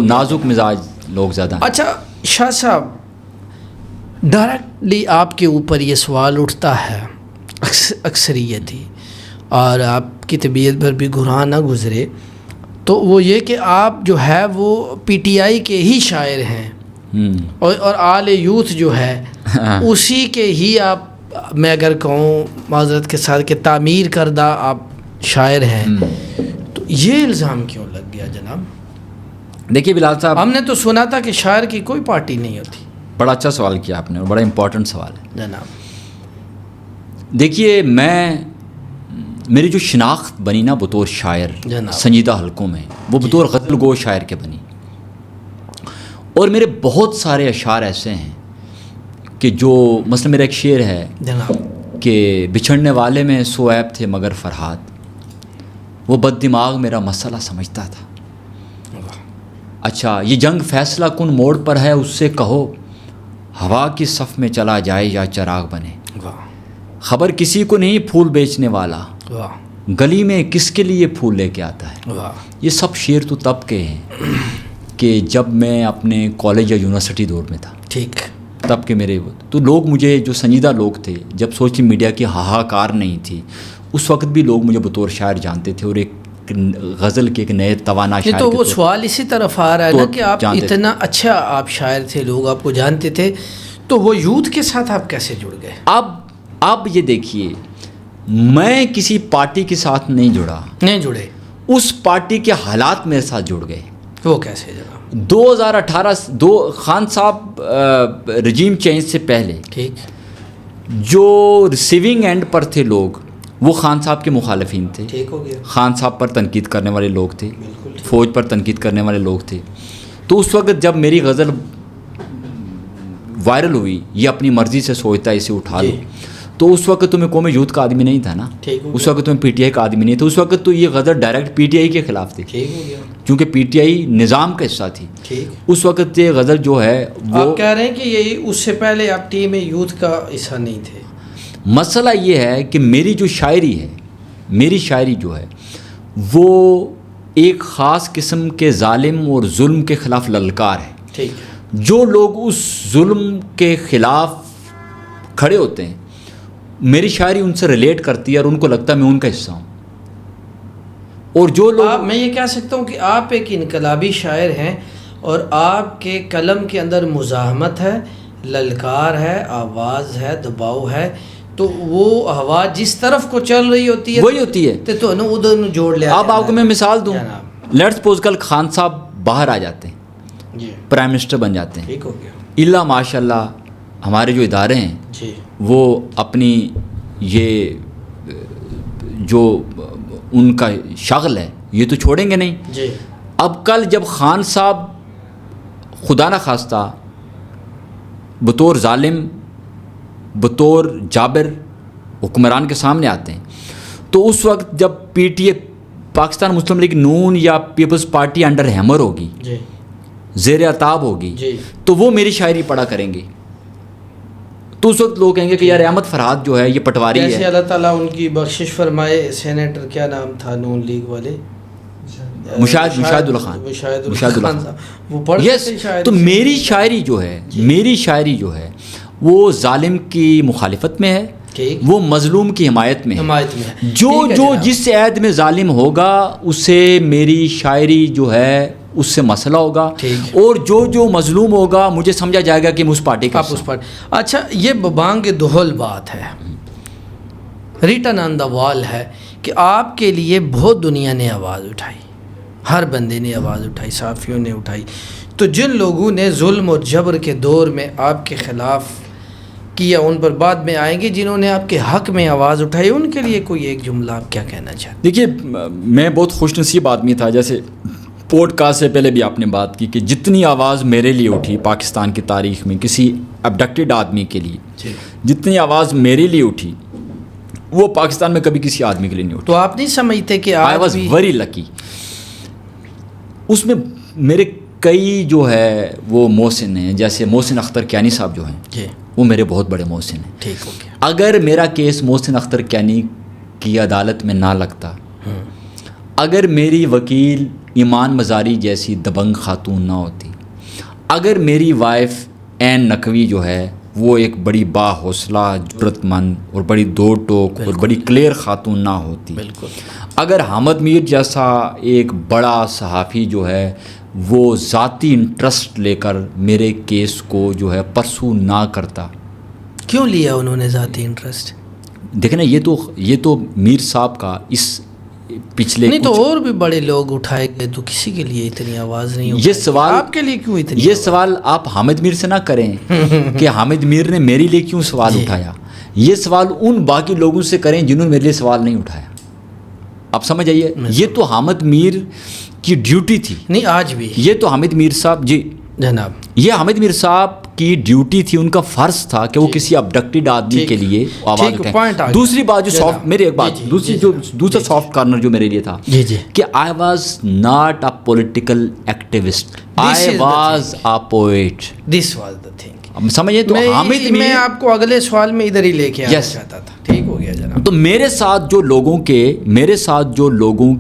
نازک مزاج لوگ زیادہ۔ اچھا شاہ صاحب، ڈائریکٹلی آپ کے اوپر یہ سوال اٹھتا ہے اکثریتی، اور آپ کی طبیعت پر بھی گراں نہ گزرے، تو وہ یہ کہ آپ جو ہے وہ پی ٹی آئی کے ہی شاعر ہیں، اور آل یوتھ جو ہے اسی کے ہی آپ، میں اگر کہوں معذرت کے ساتھ کہ تعمیر کردہ آپ شاعر ہیں، تو یہ الزام کیوں لگ گیا جناب؟ دیکھیے بلال صاحب، ہم نے تو سنا تھا کہ شاعر کی کوئی پارٹی نہیں ہوتی۔ بڑا اچھا سوال کیا آپ نے، اور بڑا امپورٹنٹ سوال ہے جناب۔ دیکھیے، میری جو شناخت بنی نا بطور شاعر سنجیدہ حلقوں میں، وہ بطور غزل گو شاعر کے بنی، اور میرے بہت سارے اشعار ایسے ہیں کہ جو مثلا میرا ایک شعر ہے کہ بچھڑنے والے میں سو عیب تھے مگر فرہاد، وہ بد دماغ میرا مسئلہ سمجھتا تھا۔ اچھا، یہ جنگ فیصلہ کن موڑ پر ہے، اس سے کہو ہوا کی صف میں چلا جائے یا چراغ بنے، خبر کسی کو نہیں پھول بیچنے والا، گلی میں کس کے لیے پھول لے کے آتا ہے۔ یہ سب شعر تو تب کے ہیں کہ جب میں اپنے کالج یا یونیورسٹی دور میں تھا، ٹھیک، تب کے میرے تو لوگ مجھے، جو سنجیدہ لوگ تھے، جب سوشل میڈیا کی ہاہاکار نہیں تھی، اس وقت بھی لوگ مجھے بطور شاعر جانتے تھے، اور ایک غزل کے ایک نئے توانا شاعر۔ تو وہ سوال اسی طرف آ رہا ہے نا کہ آپ اتنا اچھا آپ شاعر تھے، لوگ آپ کو جانتے تھے، تو وہ یوتھ کے ساتھ آپ کیسے جڑ گئے؟ اب یہ دیکھیے، میں کسی پارٹی کے ساتھ نہیں جڑے، اس پارٹی کے حالات میرے ساتھ جڑ گئے۔ وہ کیسے جناب؟ 2018 خان صاحب رجیم چینج سے پہلے، ٹھیک، جو ریسیونگ اینڈ پر تھے لوگ، وہ خان صاحب کے مخالفین تھے، ٹھیک ہو گیا، خان صاحب پر تنقید کرنے والے لوگ تھے، فوج پر تنقید کرنے والے لوگ تھے۔ تو اس وقت جب میری غزل وائرل ہوئی، یہ اپنی مرضی سے سوچتا ہے اسے اٹھا لو، تو اس وقت تو میں قوم یوتھ کا آدمی نہیں تھا نا، اس وقت تو میں پی ٹی آئی کا آدمی نہیں تھا، اس وقت تو یہ غزل ڈائریکٹ پی ٹی آئی کے خلاف تھی، کیونکہ پی ٹی آئی نظام کا حصہ تھی۔ اس وقت یہ غزل جو ہے وہ، آپ کہہ رہے ہیں کہ یہ اس سے پہلے آپ ٹیم یوتھ کا حصہ نہیں تھے۔ مسئلہ یہ ہے کہ میری جو شاعری ہے، میری شاعری جو ہے وہ ایک خاص قسم کے ظالم اور ظلم کے خلاف للکار ہے۔ جو لوگ اس ظلم کے خلاف کھڑے ہوتے ہیں، میری شاعری ان سے ریلیٹ کرتی ہے، اور ان کو لگتا ہے میں ان کا حصہ ہوں۔ اور جو لوگ، میں یہ کہہ سکتا ہوں کہ آپ ایک انقلابی شاعر ہیں، اور آپ کے قلم کے اندر مزاحمت ہے، للکار ہے، آواز ہے، دباؤ ہے، تو وہ ہوا جس طرف کو چل رہی ہوتی ہے وہی ہوتی ہے. تو ادھر جوڑ لیا. اب آپ کو میں مثال دوں, لیٹس سپوز کل خان صاحب باہر آ جاتے ہیں, جی پرائم منسٹر بن جاتے ہیں, ٹھیک ہو گیا. اللہ ماشاء اللہ ہمارے جو ادارے ہیں جی وہ اپنی یہ جو ان کا شغل ہے یہ تو چھوڑیں گے نہیں. جی اب کل جب خان صاحب خدا نہ خواستہ بطور ظالم, بطور جابر حکمران کے سامنے آتے ہیں, تو اس وقت جب P T A Pakistan Muslim League Noon یا پیپلز پارٹی انڈر ہیمر ہوگی, جی زیر عتاب ہوگی, جی تو وہ میری شاعری پڑھا کریں گے. تو اس وقت لوگ کہیں گے کہ یار احمد فرحات جو ہے یہ پٹواری ہے. جیسے اللہ تعالیٰ ان کی بخشش فرمائے, سینیٹر کیا نام تھا نون لیگ والے, مشاہد اللہ خان, مشاہد اللہ خان, وہ پڑھتے یس. تھے شاعری. تو میری شاعری جو ہے, میری شاعری جو ہے وہ ظالم کی مخالفت میں ہے, ٹھیک, وہ مظلوم کی حمایت میں ہے. حمایت میں ہے. جو جو جس عہد میں ظالم ہوگا اسے میری شاعری جو ہے اس سے مسئلہ ہوگا, اور جو جو مظلوم ہوگا مجھے سمجھا جائے گا کہ میں اس پارٹی کا. آپ اس پارٹی. اچھا, یہ بانگ دہل بات ہے, ریٹن آن دا وال ہے کہ آپ کے لیے بہت دنیا نے آواز اٹھائی, ہر بندے نے آواز اٹھائی, صحافیوں نے اٹھائی. تو جن لوگوں نے ظلم اور جبر کے دور میں آپ کے خلاف کیا, ان پر بعد میں آئیں گے جنہوں نے آپ کے حق میں آواز اٹھائی, ان کے لیے کوئی ایک جملہ آپ کیا کہنا چاہتے ہیں؟ دیکھیے, میں بہت خوش نصیب آدمی تھا, جیسے پوڈ کاسٹ سے پہلے بھی آپ نے بات کی کہ جتنی آواز میرے لیے اٹھی پاکستان کی تاریخ میں کسی ابڈکٹڈ آدمی کے لیے, جتنی آواز میرے لیے اٹھی وہ پاکستان میں کبھی کسی آدمی کے لیے نہیں اٹھی. تو آپ نہیں سمجھتے کہ آئی واز ویری لکی. اس میں میرے کئی جو ہے وہ محسن ہیں, جیسے محسن اختر کیانی صاحب جو ہیں وہ میرے بہت بڑے محسن ہیں. ٹھیک ہو گیا. اگر میرا کیس محسن اختر کیانی کی عدالت میں نہ لگتا, اگر میری وکیل ایمان مزاری جیسی دبنگ خاتون نہ ہوتی, اگر میری وائف عین نقوی جو ہے وہ ایک بڑی با حوصلہ جرت مند اور بڑی دو ٹوک اور بڑی کلیئر خاتون نہ ہوتی, بالکل, اگر حامد میر جیسا ایک بڑا صحافی جو ہے وہ ذاتی انٹرسٹ لے کر میرے کیس کو جو ہے پرسو نہ کرتا. کیوں لیا انہوں نے ذاتی انٹرسٹ؟ دیکھیں نا, یہ تو میر صاحب کا اس پچھلے نہیں, تو اور بھی بڑے لوگ اٹھائے گئے, تو کسی کے لیے اتنی آواز نہیں اٹھائی. یہ سوال آپ کے لیے کیوں اتنی؟ یہ سوال آپ حامد میر سے نہ کریں کہ حامد میر نے میرے لیے کیوں سوال اٹھایا. یہ سوال ان باقی لوگوں سے کریں جنہوں نے میرے لیے سوال نہیں اٹھایا. آپ سمجھ آئیے, یہ تو حامد میر کی ڈیوٹی تھی. نہیں, آج بھی یہ تو حامد میر صاحب, جی جناب, یہ حامد میر صاحب کی ڈیوٹی تھی, ان کا فرض تھا کہ وہ کسی ابڈکٹڈ آدمی کے لیے آواز اٹھائیں. دوسری بات جو سافٹ, میری ایک بات, دوسرا سافٹ کارنر جو میرے لیے تھا کہ I was not a political activist, I was a poet. This was the thing. سمجھے, تو حامد میں آپ کو اگلے سوال میں ادھر ہی لے کے آنا چاہتا تھا. ٹھیک ہو گیا جناب. تو میرے ساتھ جو لوگوں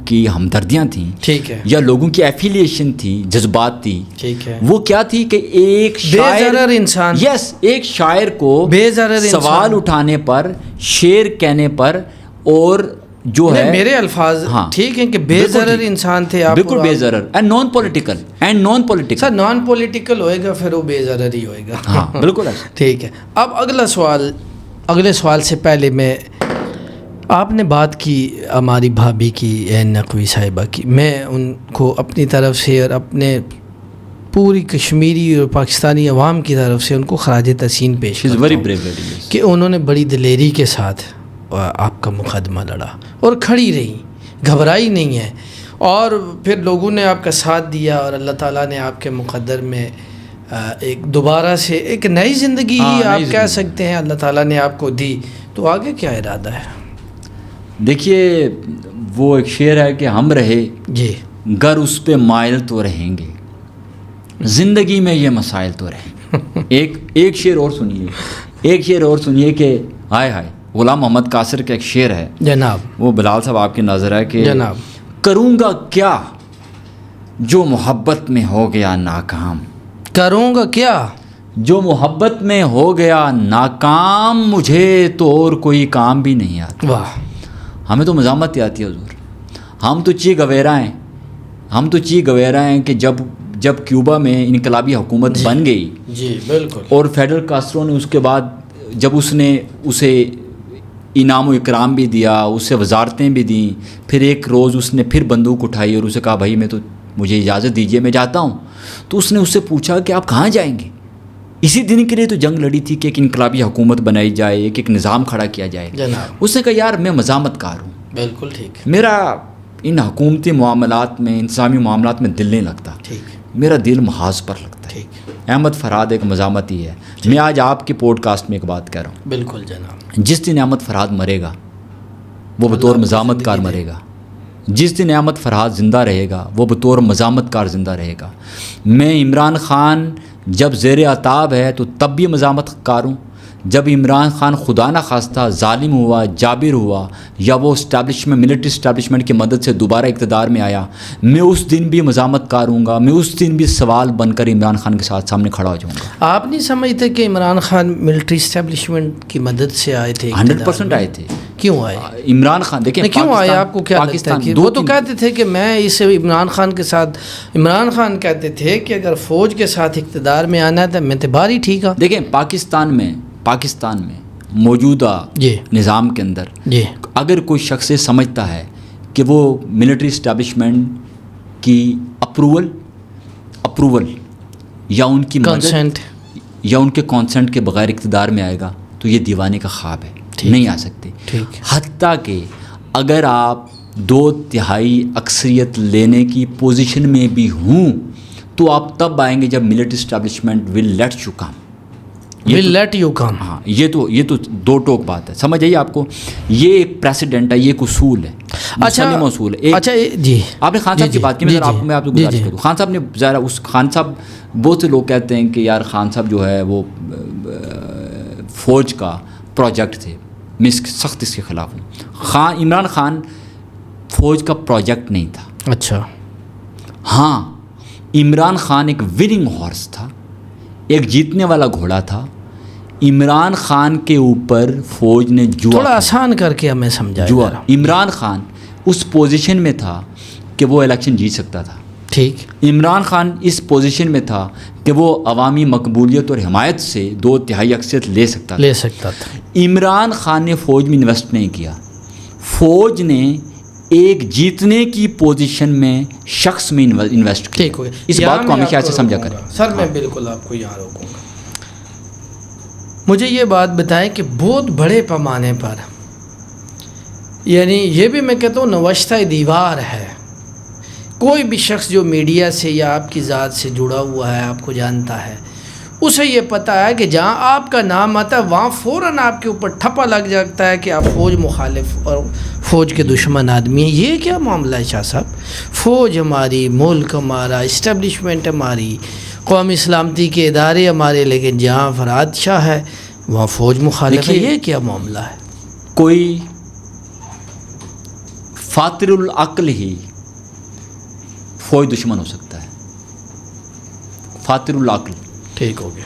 کی ہمدردیاں تھیں, ٹھیک ہے, یا لوگوں کی ایفیلیشن تھی, جذبات تھی, ٹھیک ہے, وہ کیا تھی کہ ایک شاعر انسان, یس, ایک شاعر کو سوال اٹھانے پر, شعر کہنے پر, اور جو ہے میرے الفاظ ٹھیک ہیں کہ بے ضرر انسان تھے آپ, بالکل بے ضرر, and non political. Sir non political ہوئے گا پھر وہ بے ضرر ہی ہوئے گا. ہاں بالکل. ٹھیک ہے. اب اگلے سوال سے پہلے میں, آپ نے بات کی ہماری بھابھی کی, عین نقوی صاحبہ کی, میں ان کو اپنی طرف سے اور اپنے پوری کشمیری اور پاکستانی عوام کی طرف سے ان کو خراج تحسین پیش کرتا ہوں کہ انہوں نے بڑی دلیری کے ساتھ آپ کا مقدمہ لڑا اور کھڑی رہی, گھبرائی نہیں ہے, اور پھر لوگوں نے آپ کا ساتھ دیا, اور اللہ تعالیٰ نے آپ کے مقدر میں ایک دوبارہ سے ایک نئی زندگی آپ کہہ سکتے ہیں اللہ تعالیٰ نے آپ کو دی. تو آگے کیا ارادہ ہے؟ دیکھیے, وہ ایک شعر ہے کہ ہم رہے جی گر اس پہ مائل تو رہیں گے, زندگی میں یہ مسائل تو رہیں. ایک شعر اور سنیے کہ ہائے ہائے, غلام محمد قاصر کا ایک شعر ہے جناب, وہ بلال صاحب آپ کی نظر ہے کہ جناب, کروں گا کیا جو محبت میں ہو گیا ناکام, کروں گا کیا جو محبت میں ہو گیا ناکام, مجھے تو اور کوئی کام بھی نہیں آتا. واہ, ہمیں تو مزاحمت ہی آتی ہے حضور. ہم تو چی گویرا ہیں کہ جب کیوبا میں انقلابی حکومت بن گئی, جی بالکل, اور فیڈرل کاسٹرو نے اس کے بعد جب اس نے اسے انعام و اکرام بھی دیا, اسے وزارتیں بھی دیں. پھر ایک روز اس نے پھر بندوق اٹھائی اور اسے کہا بھائی میں تو مجھے اجازت دیجیے میں جاتا ہوں. تو اس نے اس سے پوچھا کہ آپ کہاں جائیں گے؟ اسی دن کے لیے تو جنگ لڑی تھی کہ ایک انقلابی حکومت بنائی جائے, ایک نظام کھڑا کیا جائے. اس نے کہا یار میں مزاحمت کار ہوں, بالکل ٹھیک, میرا ان حکومتی معاملات میں, انتظامی معاملات میں دل نہیں لگتا, میرا دل محاذ پر لگتا ہے. احمد فرحاد ایک مزاحمتی ہے. میں آج آپ کے پوڈ کاسٹ میں ایک بات کہہ رہا ہوں, بالکل جناب, جس دن احمد فرحاد مرے گا وہ بطور مزاحمت کار مرے گا, جس دن احمد فرحاد زندہ رہے گا وہ بطور مزاحمت کار زندہ رہے گا. میں عمران خان جب زیر عتاب ہے تو تب بھی مزاحمت کار ہوں, جب عمران خان خدا نہ خواستہ ظالم ہوا, جابر ہوا, یا وہ اسٹیبلشمنٹ ملٹری اسٹیبلشمنٹ کی مدد سے دوبارہ اقتدار میں آیا, میں اس دن بھی مزاحمت کار ہوں گا, میں اس دن بھی سوال بن کر عمران خان کے ساتھ سامنے کھڑا ہو جاؤں گا. آپ نہیں سمجھتے کہ عمران خان ملٹری اسٹیبلشمنٹ کی مدد سے آئے تھے؟ 100% آئے تھے. کیوں آئے عمران خان؟ دیکھیں کیوں آئے, آپ کو کیا لگتا ہے؟ وہ تو کہتے تھے کہ میں اسے عمران خان کے ساتھ, عمران خان کہتے تھے کہ اگر فوج کے ساتھ اقتدار میں آنا ہے تو میں تباری ٹھیک ہے. دیکھیں پاکستان میں موجودہ نظام کے اندر اگر کوئی شخص سمجھتا ہے کہ وہ ملٹری اسٹیبلشمنٹ کی اپروول یا ان کی کنسنٹ یا ان کے کانسنٹ کے بغیر اقتدار میں آئے گا تو یہ دیوانے کا خواب ہے, نہیں آ سکتے. حتیٰ کہ اگر آپ 2/3 اکثریت لینے کی پوزیشن میں بھی ہوں تو آپ تب آئیں گے جب military establishment will let you come. ہاں, یہ تو دو ٹوک بات ہے, سمجھ آئیے آپ کو. یہ ایک پریسیڈنٹ ہے, یہ ایک اصول ہے, مسلم اصول ہے. اچھا جی, آپ نے خان صاحب کی بات کی, میں آپ کو گزارش کروں. خان صاحب نے ظاہر خان صاحب, بہت سے لوگ کہتے ہیں کہ یار خان صاحب جو ہے وہ فوج کا پروجیکٹ تھے, میں سخت اس کے خلاف ہوں. عمران خان فوج کا پروجیکٹ نہیں تھا. اچھا, ہاں عمران خان ایک وننگ ہارس تھا, ایک جیتنے والا گھوڑا تھا. عمران خان کے اوپر فوج نے جوا, تھوڑا آسان کر کے ہمیں سمجھا, جوا. عمران خان اس پوزیشن میں تھا کہ وہ الیکشن جیت سکتا تھا. ٹھیک, عمران خان اس پوزیشن میں تھا کہ وہ عوامی مقبولیت اور حمایت سے 2/3 اکثریت لے سکتا تھا. عمران خان نے فوج میں انویسٹ نہیں کیا, فوج نے ایک جیتنے کی پوزیشن میں شخص میں انویسٹ کیا. اس بات کو ہمیشہ ایسے سمجھا کریں. سر میں بالکل آپ کو یہاں روکوں گا. مجھے یہ بات بتائیں کہ بہت بڑے پیمانے پر, یعنی یہ بھی میں کہتا ہوں نوشتہ دیوار ہے, کوئی بھی شخص جو میڈیا سے یا آپ کی ذات سے جڑا ہوا ہے, آپ کو جانتا ہے, اسے یہ پتہ ہے کہ جہاں آپ کا نام آتا ہے وہاں فوراً آپ کے اوپر ٹھپا لگ جاتا ہے کہ آپ فوج مخالف اور فوج کے دشمن آدمی ہیں. یہ کیا معاملہ ہے شاہ صاحب؟ فوج ہماری, ملک ہمارا, اسٹیبلشمنٹ ہماری, قومی سلامتی کے ادارے ہمارے, لیکن جہاں فرحاد شاہ ہے وہاں فوج مخالف ہے. یہ کیا معاملہ ہے؟ کوئی فاطر العقل ہی فوج دشمن ہو سکتا ہے, فاطر العقل. ٹھیک ہو گیا.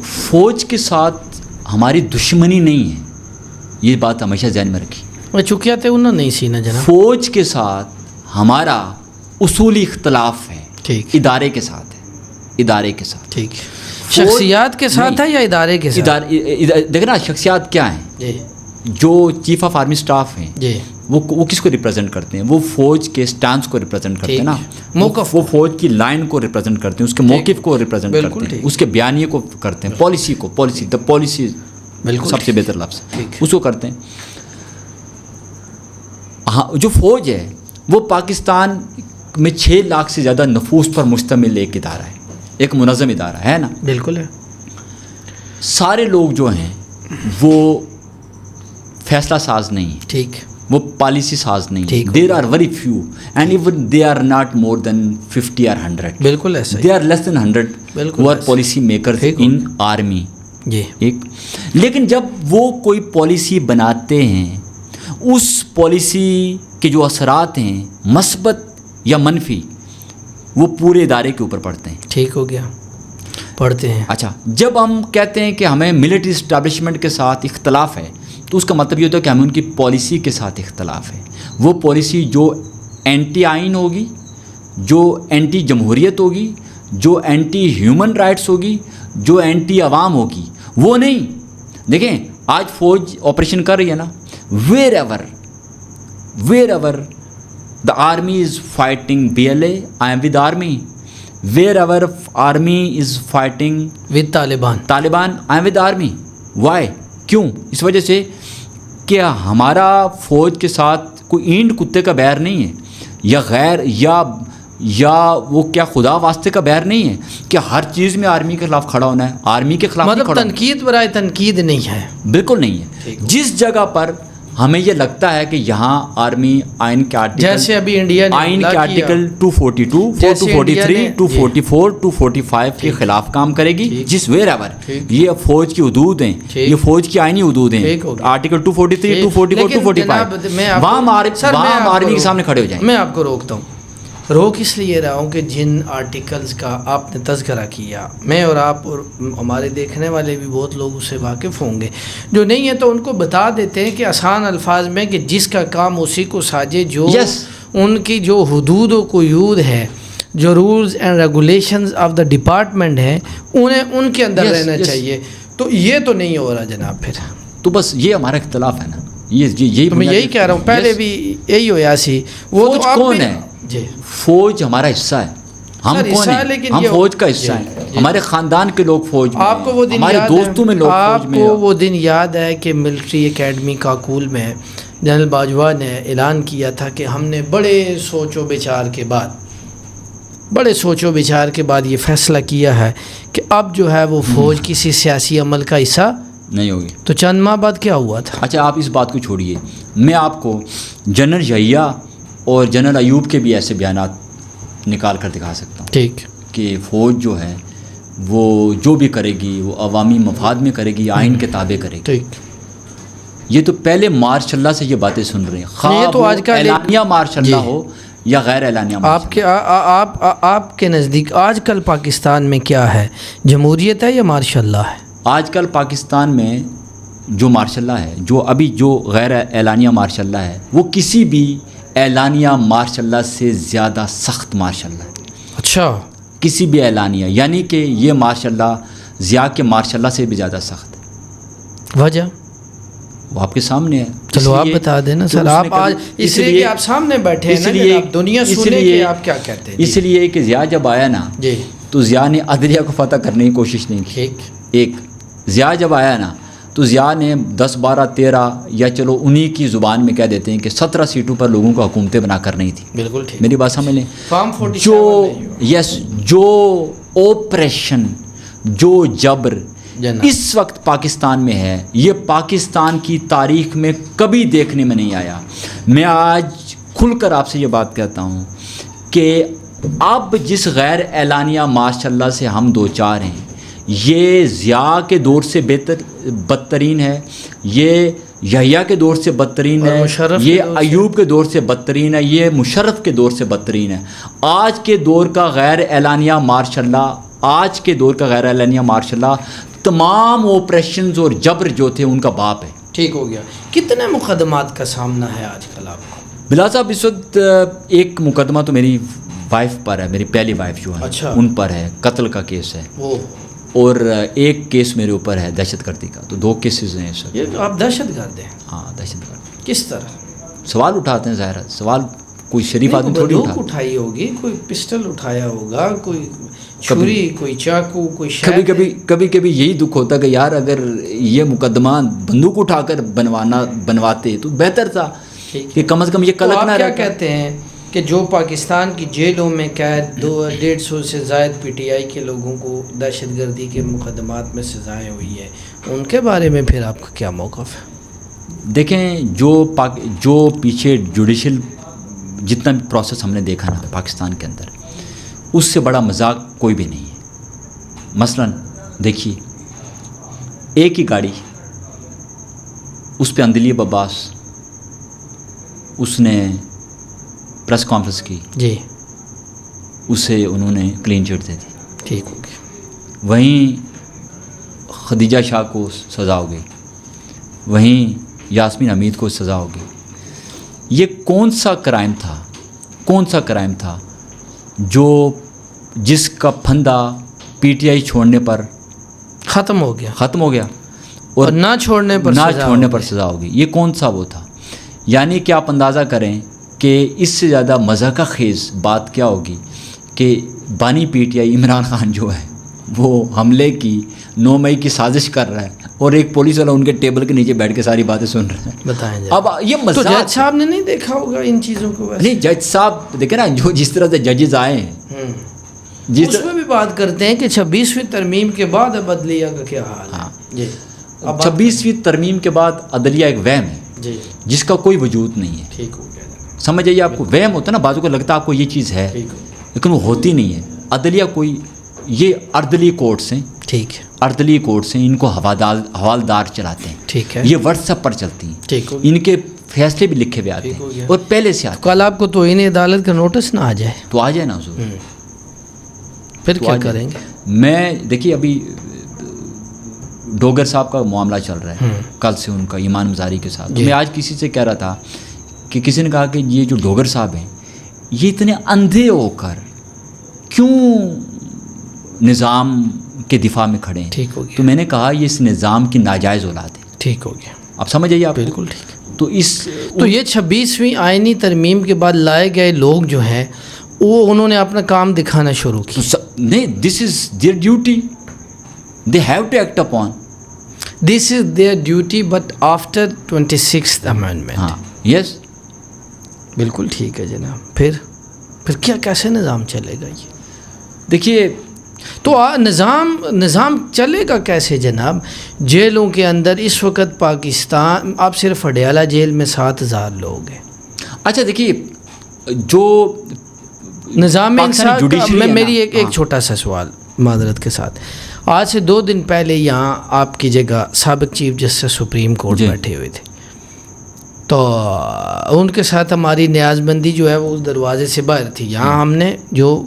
فوج کے ساتھ ہماری دشمنی نہیں ہے, یہ بات ہمیشہ ذہن میں رکھی. چکیا تھے انہوں نہیں سی نا جناب. فوج کے ساتھ ہمارا اصولی اختلاف ہے, ٹھیک, ادارے کے ساتھ ہے, ادارے کے ساتھ. ٹھیک, شخصیات کے ساتھ ہے یا ادارے کے ساتھ؟ دیکھنا شخصیات کیا ہیں جی, جو چیف آف آرمی سٹاف ہیں جی, وہ کس کو ریپرزینٹ کرتے ہیں؟ وہ فوج کے سٹانس کو ریپرزینٹ کرتے ہیں نا, وہ فوج کی لائن کو ریپرزینٹ کرتے ہیں, اس کے موقف کو ریپرزینٹ کرتے ہیں, اس کے بیانیے کو کرتے ہیں, پالیسی سب سے بہتر لفظ اس کو کرتے ہیں. ہاں, جو فوج ہے وہ پاکستان میں 6 لاکھ سے زیادہ نفوس پر مشتمل ایک ادارہ ہے, ایک منظم ادارہ ہے نا. بالکل ہے. سارے لوگ جو ہیں وہ فیصلہ ساز نہیں ہیں, ٹھیک, وہ پالیسی ساز نہیں. There are very few and even they are not more than 50 or 100. بالکل ایسا, they are less than 100 who are policy makers in army. جی, ایک. لیکن جب وہ کوئی پالیسی بناتے ہیں, اس پالیسی کے جو اثرات ہیں مثبت یا منفی وہ پورے ادارے کے اوپر پڑتے ہیں. ٹھیک ہو گیا, پڑھتے ہیں. اچھا, جب ہم کہتے ہیں کہ ہمیں ملٹری اسٹیبلشمنٹ کے ساتھ اختلاف ہے تو اس کا مطلب یہ ہوتا ہے کہ ہمیں ان کی پالیسی کے ساتھ اختلاف ہے. وہ پالیسی جو اینٹی آئین ہوگی, جو اینٹی جمہوریت ہوگی, جو اینٹی ہیومن رائٹس ہوگی, جو اینٹی عوام ہوگی, وہ نہیں. دیکھیں آج فوج آپریشن کر رہی ہے نا, wherever the army is fighting BLA, I am with army. Wherever army is fighting with Taliban, I am with army. Why, کیوں؟ اس وجہ سے کہ ہمارا فوج کے ساتھ کوئی اینٹ کتے کا بیر نہیں ہے, یا غیر یا وہ کیا خدا واسطے کا بیر نہیں ہے کہ ہر چیز میں آرمی کے خلاف کھڑا ہونا ہے, آرمی کے خلاف مطلب تنقید برائے تنقید نہیں ہے, بالکل نہیں ہے. جس جگہ پر ہمیں یہ لگتا ہے کہ یہاں آرمی آئین کے آرٹیکل, جیسے ابھی انڈیا نے آئین کے آرٹیکل 242, 243, 244, 245 کے خلاف کام کرے گی, جس ویئر ایور یہ فوج کی حدود ہیں, یہ فوج کی آئینی حدود ہیں, آرٹیکل 243, 244, 245, وہاں آرمی کے سامنے کھڑے ہو جائیں. میں آپ کو روکتا ہوں, روک اس لیے رہا ہوں کہ جن آرٹیکلز کا آپ نے تذکرہ کیا, میں اور آپ اور ہمارے دیکھنے والے بھی بہت لوگ اس سے واقف ہوں گے, جو نہیں ہے تو ان کو بتا دیتے ہیں کہ آسان الفاظ میں کہ جس کا کام اسی کو ساجے, جو ان کی جو حدود و قیود ہے, جو rules and regulations of the department ہیں, انہیں ان کے اندر رہنا چاہیے. تو یہ تو نہیں ہو رہا جناب. پھر تو بس یہ ہمارا اختلاف ہے نا, یہی میں یہی کہہ رہا ہوں. پہلے بھی یہی ہوا سی. وہ تو کون ہے جی؟ فوج ہمارا حصہ ہے. ہم کون ہیں؟ ہم فوج کا حصہ ہیں. ہمارے خاندان کے لوگ فوج میں, آپ کو وہ دن ہمارے دوستوں میں لوگ فوج میں. آپ کو وہ دن یاد ہے کہ ملٹری اکیڈمی کاکول میں جنرل باجوہ نے اعلان کیا تھا کہ ہم نے بڑے سوچ و بچار کے بعد یہ فیصلہ کیا ہے کہ اب جو ہے وہ فوج کسی سیاسی عمل کا حصہ نہیں ہوگی. تو چند ماہ بعد کیا ہوا تھا؟ اچھا آپ اس بات کو چھوڑیے, میں آپ کو جنرل یحییٰ اور جنرل ایوب کے بھی ایسے بیانات نکال کر دکھا سکتا ہوں. ٹھیک, کہ فوج جو ہے وہ جو بھی کرے گی وہ عوامی مفاد میں کرے گی, آئین کے تابع کرے گی. ٹھیک, یہ تو پہلے مارشاء اللہ سے یہ باتیں سن رہے ہیں, خواہ تو آج کا اعلانیہ مارشاء اللہ ہو یا غیر اعلانیہ. آپ کے نزدیک آج کل پاکستان میں کیا ہے, جمہوریت ہے یا مارشاء اللہ ہے؟ آج کل پاکستان میں جو مارشاء اللہ ہے, جو غیر اعلانیہ مارشاء اللہ ہے, وہ کسی بھی اعلانیہ مارشاء اللہ سے زیادہ سخت مارشاء اللہ ہے. اچھا, کسی بھی اعلانیہ, یعنی کہ یہ مارشاء اللہ ضیاء کے مارشاء اللہ سے بھی زیادہ سخت ہے. وجہ وہ آپ کے سامنے ہے. چلو آپ بتا دیں نا سر. آپ آج اس لیے کہ آپ سامنے بیٹھے ہیں نا, دنیا سنے کہ آپ کیا کہتے ہیں. اس لیے کہ ضیاء جب آیا نا جی, تو ضیاء نے عدلیہ کو فتح کرنے کی کوشش نہیں کی. ایک ضیاء جب آیا نا تو ضیاء نے 10, 12, 13 یا چلو انہی کی زبان میں کہہ دیتے ہیں کہ 17 سیٹوں پر لوگوں کو حکومتیں بنا کر نہیں تھی. بالکل ٹھیک, میری بات سمجھ لیں. جو اوپریشن, جو جبر اس وقت پاکستان میں ہے, یہ پاکستان کی تاریخ میں کبھی دیکھنے میں نہیں آیا. میں آج کھل کر آپ سے یہ بات کہتا ہوں کہ اب جس غیر اعلانیہ ماشاء اللہ سے ہم دو چار ہیں, یہ ضیاء کے دور سے بدترین ہے, یہ یحییٰ کے دور سے بدترین ہے, یہ ایوب کے دور سے بدترین ہے, یہ مشرف کے دور سے بدترین ہے. آج کے دور کا غیر اعلانیہ مارشاء اللہ, تمام آپریشنز اور جبر جو تھے ان کا باپ ہے. ٹھیک ہو گیا. کتنے مقدمات کا سامنا ہے آج کل آپ کو؟ بلال صاحب اس وقت ایک مقدمہ تو میری وائف پر ہے, میری پہلی وائف جو ہے. اچھا, ان پر ہے, قتل کا کیس ہے. اور ایک کیس میرے اوپر ہے دہشت گردی کا. تو 2 کیسز ہیں سر. یہ تو آپ دہشت گرد ہیں؟ ہاں دہشت گرد. کس طرح سوال اٹھاتے ہیں؟ ظاہر ہے سوال کوئی شریف آدمی تھوڑی اٹھائی ہوگی, کوئی پسٹل اٹھایا ہوگا, کوئی چھری, کوئی چاقو, کوئی کبھی یہی دکھ ہوتا کہ یار اگر یہ مقدمہ بندوق اٹھا کر بنواتے تو بہتر تھا, کہ کم از کم یہ کلک نہ رہتا. کیا کہتے ہیں کہ جو پاکستان کی جیلوں میں قید 150 سے زائد PTI کے لوگوں کو دہشت گردی کے مقدمات میں سزائیں ہوئی ہیں, ان کے بارے میں پھر آپ کا کیا موقف ہے؟ دیکھیں, جو پیچھے جوڈیشل جتنا بھی پروسیس ہم نے دیکھا نا پاکستان کے اندر, اس سے بڑا مذاق کوئی بھی نہیں ہے. مثلاً دیکھیے, ایک ہی گاڑی, اس پہ اندلیب عباس, اس نے پریس کانفرنس کی جی, اسے انہوں نے کلین چٹ دے دی. ٹھیک ہو گیا. وہیں خدیجہ شاہ کو سزا ہو گئی, وہیں یاسمین حمید کو سزا ہو گئی. یہ کون سا کرائم تھا جس کا پھندا PTI چھوڑنے پر ختم ہو گیا. اور نہ چھوڑنے پر سزا ہوگی. یہ کون سا وہ تھا؟ یعنی کہ آپ اندازہ کریں کہ اس سے زیادہ مزہ کا خیز بات کیا ہوگی کہ بانی P T I Imran Khan جو ہے وہ حملے کی 9 مئی کی سازش کر رہا ہے اور ایک پولیس والا ان کے ٹیبل کے نیچے بیٹھ کے ساری باتیں سن رہے ہیں. بتائیں جی. اب یہ تو جج صاحب نے نہیں دیکھا ہوگا ان چیزوں کو؟ نہیں, جج صاحب دیکھیں نا جو جس طرح سے ججز آئے ہیں اس میں بھی بات کرتے ہیں کہ 26ویں ترمیم کے بعد اب عدلیہ کا کیا حال ہے. جی 26ویں ترمیم کے بعد عدلیہ ایک وہم ہے جس کا کوئی وجود نہیں ہے. ٹھیک ہو گیا. سمجھ آئیے, آپ کو وہم ہوتا ہے نا, بعضوں کو لگتا ہے آپ کو یہ چیز ہے لیکن وہ ہوتی نہیں ہے. عدلیہ کوئی, یہ اردلی کورٹس ہیں, ٹھیک ہے, اردلی کورٹس ہیں, ان کو حوالدار چلاتے ہیں. ٹھیک ہے, یہ واٹس ایپ پر چلتی ہیں. ٹھیک ہو. ان کے فیصلے بھی لکھے ہوئے آتے ہیں اور پہلے سے آتے. کل آپ کو توہین عدالت کا نوٹس نہ آ جائے تو آ جائے نا حضور, پھر کیا کریں گے؟ میں دیکھیے ابھی ڈوگر صاحب کا معاملہ چل رہا ہے, کل سے ان کا ایمان مزاری کے ساتھ. میں آج کسی سے کہہ رہا تھا کہ کسی نے کہا کہ یہ جو ڈوگر صاحب ہیں یہ اتنے اندھے ہو کر کیوں نظام کے دفاع میں کھڑے ہیں. ٹھیک ہو گیا. تو میں نے کہا یہ اس نظام کی ناجائز اولاد ہے. ٹھیک ہو گیا. آپ سمجھ آئیے. آپ بالکل ٹھیک. تو یہ 26ویں آئینی ترمیم کے بعد لائے گئے لوگ جو ہیں وہ انہوں نے اپنا کام دکھانا شروع کیا. نہیں, this is their duty, they have to act upon. This is their duty but after 26th amendment. ہاں, یس, بالکل ٹھیک ہے جناب. پھر کیا کیسے نظام چلے گا یہ؟ دیکھیے تو نظام چلے گا کیسے جناب؟ جیلوں کے اندر اس وقت پاکستان, آپ صرف اڈیالہ جیل میں 7000 لوگ ہیں. اچھا دیکھیے جو نظام انصاف میں میری ایک چھوٹا سا سوال معذرت کے ساتھ. آج سے 2 دن پہلے یہاں آپ کی جگہ سابق چیف جسٹس سپریم کورٹ بیٹھے ہوئے تھے, تو ان کے ساتھ ہماری نیاز بندی جو ہے وہ اس دروازے سے باہر تھی. یہاں ہم نے جو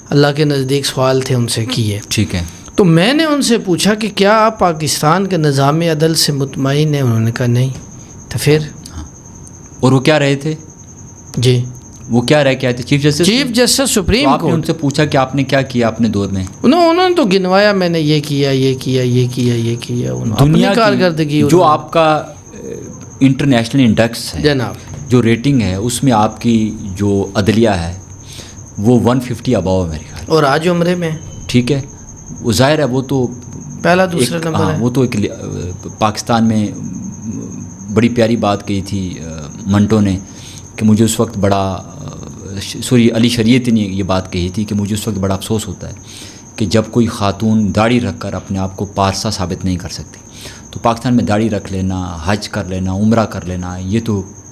اللہ کے نزدیک سوال تھے ان سے کیے. ٹھیک ہے. تو میں نے ان سے پوچھا کہ کیا آپ پاکستان کے نظام عدل سے مطمئن ہیں؟ انہوں نے کہا نہیں. تو پھر اور وہ کیا رہے تھے؟ جی وہ کیا رہ کے آئے تھے؟ Chief justice supreme court. Court. ان سے پوچھا کہ آپ نے کیا کیا اپنے دور میں؟ انہوں نے تو گنوایا, میں نے یہ کیا یہ کیا یہ کیا یہ کیا. دنیا کارکردگی جو آپ کا انٹرنیشنل انڈیکس ہے جناب, جو ریٹنگ ہے اس میں آپ کی جو عدلیہ ہے وہ 150 اباؤ ہے میرے خیال. اور آج عمرے میں ٹھیک ہے, وہ ظاہر ہے وہ تو پہلا دوسرا نمبر ہے. وہ تو ایک پاکستان میں بڑی پیاری بات کہی تھی منٹو نے کہ مجھے اس وقت بڑا علی شریعت نے یہ بات کہی تھی کہ مجھے اس وقت بڑا افسوس ہوتا ہے کہ جب کوئی خاتون داڑھی رکھ کر اپنے آپ کو پارسا ثابت نہیں کر سکتی. تو پاکستان میں داڑھی رکھ لینا, حج کر لینا, عمرہ کر لینا,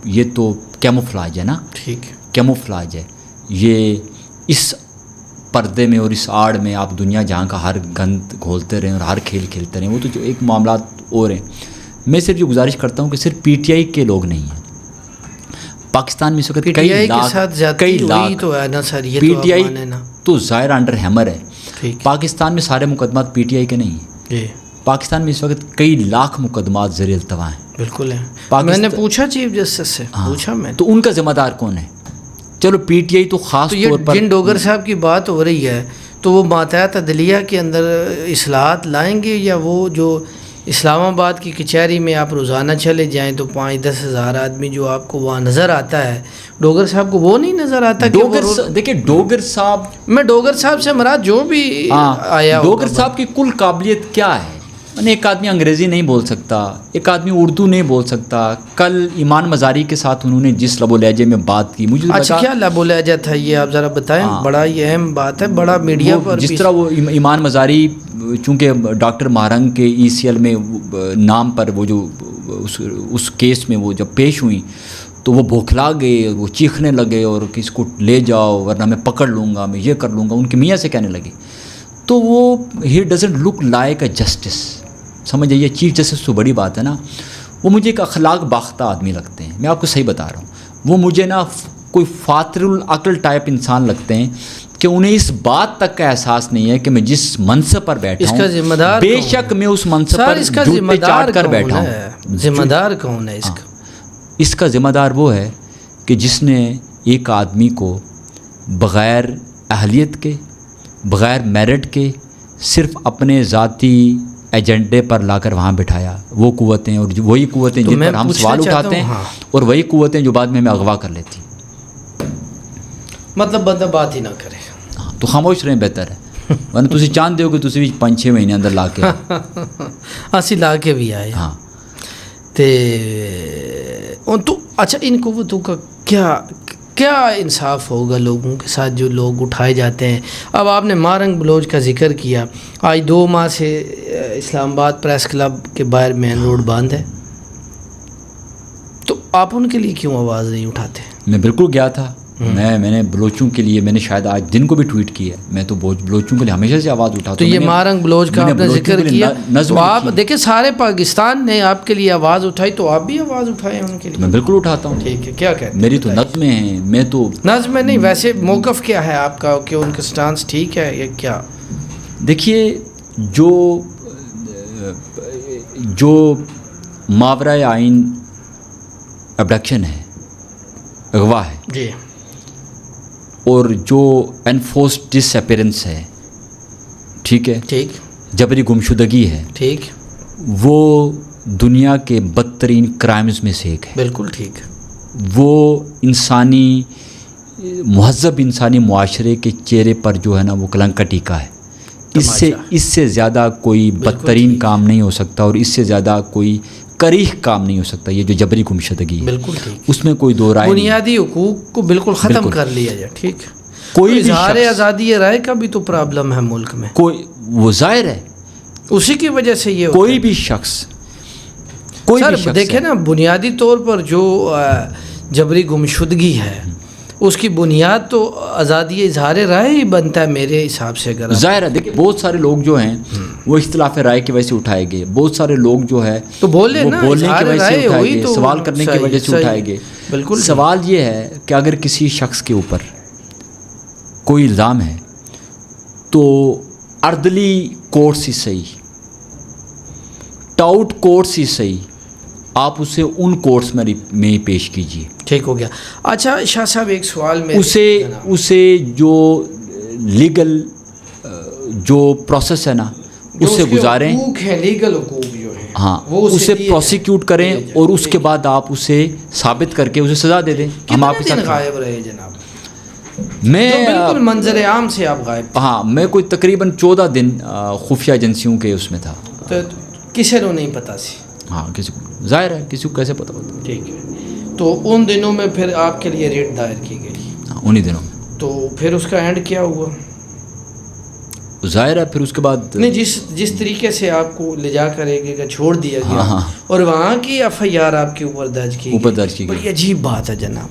یہ تو کیموفلاج ہے نا. ٹھیک ہے, کیموفلاج ہے. یہ اس پردے میں اور اس آڑ میں آپ دنیا جہاں کا ہر گند گھولتے رہیں اور ہر کھیل کھیلتے رہیں, وہ تو جو ایک معاملات اور ہیں. میں صرف جو گزارش کرتا ہوں کہ صرف پی ٹی آئی کے لوگ نہیں ہیں پاکستان میں اس وقت, کئی لاکھ تو ہے نا سر. یہ پی ٹی آئی تو ظاہر انڈر ہیمر ہے. پاکستان میں سارے مقدمات پی ٹی آئی کے نہیں ہیں. پاکستان میں اس وقت کئی لاکھ مقدمات زیر التوا ہیں. بالکل ہے. میں نے پوچھا چیف جسٹس سے, پوچھا میں, تو ان کا ذمہ دار کون ہے؟ چلو پی ٹی آئی تو خاص طور پر, جن ڈوگر صاحب کی بات ہو رہی ہے تو وہ ماتحت عدلیہ کے اندر اصلاحات لائیں گے, یا وہ جو اسلام آباد کی کچہری میں آپ روزانہ چلے جائیں تو 5-10 ہزار آدمی جو آپ کو وہاں نظر آتا ہے, ڈوگر صاحب کو وہ نہیں نظر آتا؟ دیکھیں ڈوگر صاحب, میں ڈوگر صاحب سے مراد جو بھی آیا, ڈوگر صاحب کی کل قابلیت کیا ہے؟ ایک آدمی انگریزی نہیں بول سکتا, ایک آدمی اردو نہیں بول سکتا. کل ایمان مزاری کے ساتھ انہوں نے جس لب و لہجے میں بات کی, مجھے اچھا کیا لب و لہجہ تھا یہ آپ ذرا بتائیں. بڑا یہ اہم بات ہے, بڑا میڈیا پر جس طرح وہ ایمان مزاری چونکہ ڈاکٹر مہرنگ کے ای سی ایل میں نام پر وہ جو اس کیس میں وہ جب پیش ہوئیں تو وہ بوکھلا گئے, وہ چیخنے لگے اور کہ اس کو لے جاؤ ورنہ میں پکڑ لوں گا, میں یہ کر لوں گا, ان کے میاں سے کہنے لگے. تو وہ ہی doesn't look like a justice. سمجھ جائیے, چیف جسٹس تو بڑی بات ہے نا. وہ مجھے ایک اخلاق باختہ آدمی لگتے ہیں, میں آپ کو صحیح بتا رہا ہوں. وہ مجھے نا کوئی فاطر العقل ٹائپ انسان لگتے ہیں کہ انہیں اس بات تک کا احساس نہیں ہے کہ میں جس منصب پر بیٹھا ہوں, بے شک میں اس منصب پر جوتے چاٹ کر بیٹھا ہوں. ذمہ دار کون ہے اس کا؟ اس کا ذمہ دار وہ ہے کہ جس نے ایک آدمی کو بغیر اہلیت کے, بغیر میرٹ کے, صرف اپنے ذاتی ایجنڈے پر لا کر وہاں بٹھایا. وہ قوتیں اور وہی قوتیں جن پر ہم سوال اٹھاتے ہیں اور وہی قوتیں جو بعد میں ہمیں اغوا کر لیتی ہیں. مطلب بندہ بات ہی نہ کرے. ہاں تو خاموش رہیں بہتر ہے. ورنہ تسی چاہتے ہو کہ تسی بھی 5-6 مہینے اندر لا کے اسی لا کے بھی آئے. ہاں تو اچھا ان قوتوں کا کیا انصاف ہوگا لوگوں کے ساتھ جو لوگ اٹھائے جاتے ہیں؟ اب آپ نے مارنگ بلوچ کا ذکر کیا. آج 2 ماہ سے اسلام آباد پریس کلب کے باہر مین روڈ بند ہے، تو آپ ان کے لیے کیوں آواز نہیں اٹھاتے؟ میں بالکل گیا تھا. میں نے بلوچوں کے لیے میں نے شاید آج دن کو بھی ٹویٹ کیا ہے. میں تو بلوچوں کے لیے ہمیشہ سے آواز اٹھاتا ہوں. تو یہ مارنگ بلوچ کا آپ نے ذکر کیا، تو آپ دیکھیں سارے پاکستان نے آپ کے لیے آواز اٹھائی، تو آپ بھی آواز اٹھائیں ان کے لیے. میں بالکل اٹھاتا ہوں. ٹھیک ہے، کیا کہتے ہیں؟ میری تو نظمیں ہیں. میں تو نظم نہیں، ویسے موقف کیا ہے آپ کا کہ ان کا سٹانس ٹھیک ہے یا کیا؟ دیکھیے جو ماورائے آئین ابڈکشن ہے، اغوا ہے جی، اور جو انفورسڈ ڈس اپیرنس ہے، ٹھیک ہے، ٹھیک، جبری گمشدگی ہے، ٹھیک، وہ دنیا کے بدترین کرائمز میں سے ایک ہے. بالکل ٹھیک. وہ انسانی مہذب انسانی معاشرے کے چہرے پر جو ہے نا وہ کلنک کا ٹیکا ہے. اس سے زیادہ کوئی بدترین کام نہیں ہو سکتا اور اس سے زیادہ کوئی کریح کام نہیں ہو سکتا. یہ جو جبری گمشدگی ہے، بالکل ٹھیک، اس میں کوئی دو رائے نہیں. بنیادی حقوق کو بالکل ختم کر لیا جائے. ٹھیک، کوئی اظہار آزادی رائے کا بھی تو پرابلم ہے ملک میں. وہ ظاہر ہے اسی کی وجہ سے یہ کوئی بھی شخص سر دیکھیں نا، بنیادی طور پر جو جبری گمشدگی ہے اس کی بنیاد تو آزادی اظہار رائے ہی بنتا ہے میرے حساب سے. اگر ظاہر ہے، دیکھیں بہت سارے لوگ جو ہیں وہ اختلاف رائے کی وجہ سے اٹھائے گئے. بہت سارے لوگ جو ہے تو بولنے کی وجہ سے اٹھائے گئے، سوال کرنے کی وجہ سے اٹھائے گئے. بالکل سوال یہ ہے کہ اگر کسی شخص کے اوپر کوئی الزام ہے تو اردلی کورٹس ہی صحیح، ٹاؤٹ کورٹس ہی صحیح، آپ اسے ان کورٹس میں ہی پیش کیجیے. ٹھیک ہو گیا. اچھا شاہ صاحب ایک سوال میں اسے جو لیگل جو پروسیس ہے نا اس سے گزاریں. حقوق ہے، لیگل حقوق جو ہیں، ہاں، اسے پروسیکیوٹ کریں اور اس کے بعد آپ اسے ثابت کر کے اسے سزا دے دیں. ہم آپ کے ساتھ غائب رہے جناب؟ میں بالکل منظر عام سے آپ غائب. ہاں، میں کوئی تقریباً 14 دن خفیہ ایجنسیوں کے اس میں تھا. تو کسی کو نہیں پتا سی؟ ہاں، کسی کو ظاہر ہے، کسی کو کیسے پتا ہوتا. ٹھیک ہے. تو ان دنوں میں پھر آپ کے لیے ریٹ دائر کی گئی؟ ہاں، انہی دنوں میں. تو پھر اس کا اینڈ کیا ہوا؟ ظاہر ہے پھر اس کے بعد نہیں، جس طریقے سے آپ کو لے جا کر ایک جگہ چھوڑ دیا گیا اور وہاں کی FIR آپ کے اوپر درج کی گئی، بڑی عجیب بات ہے جناب.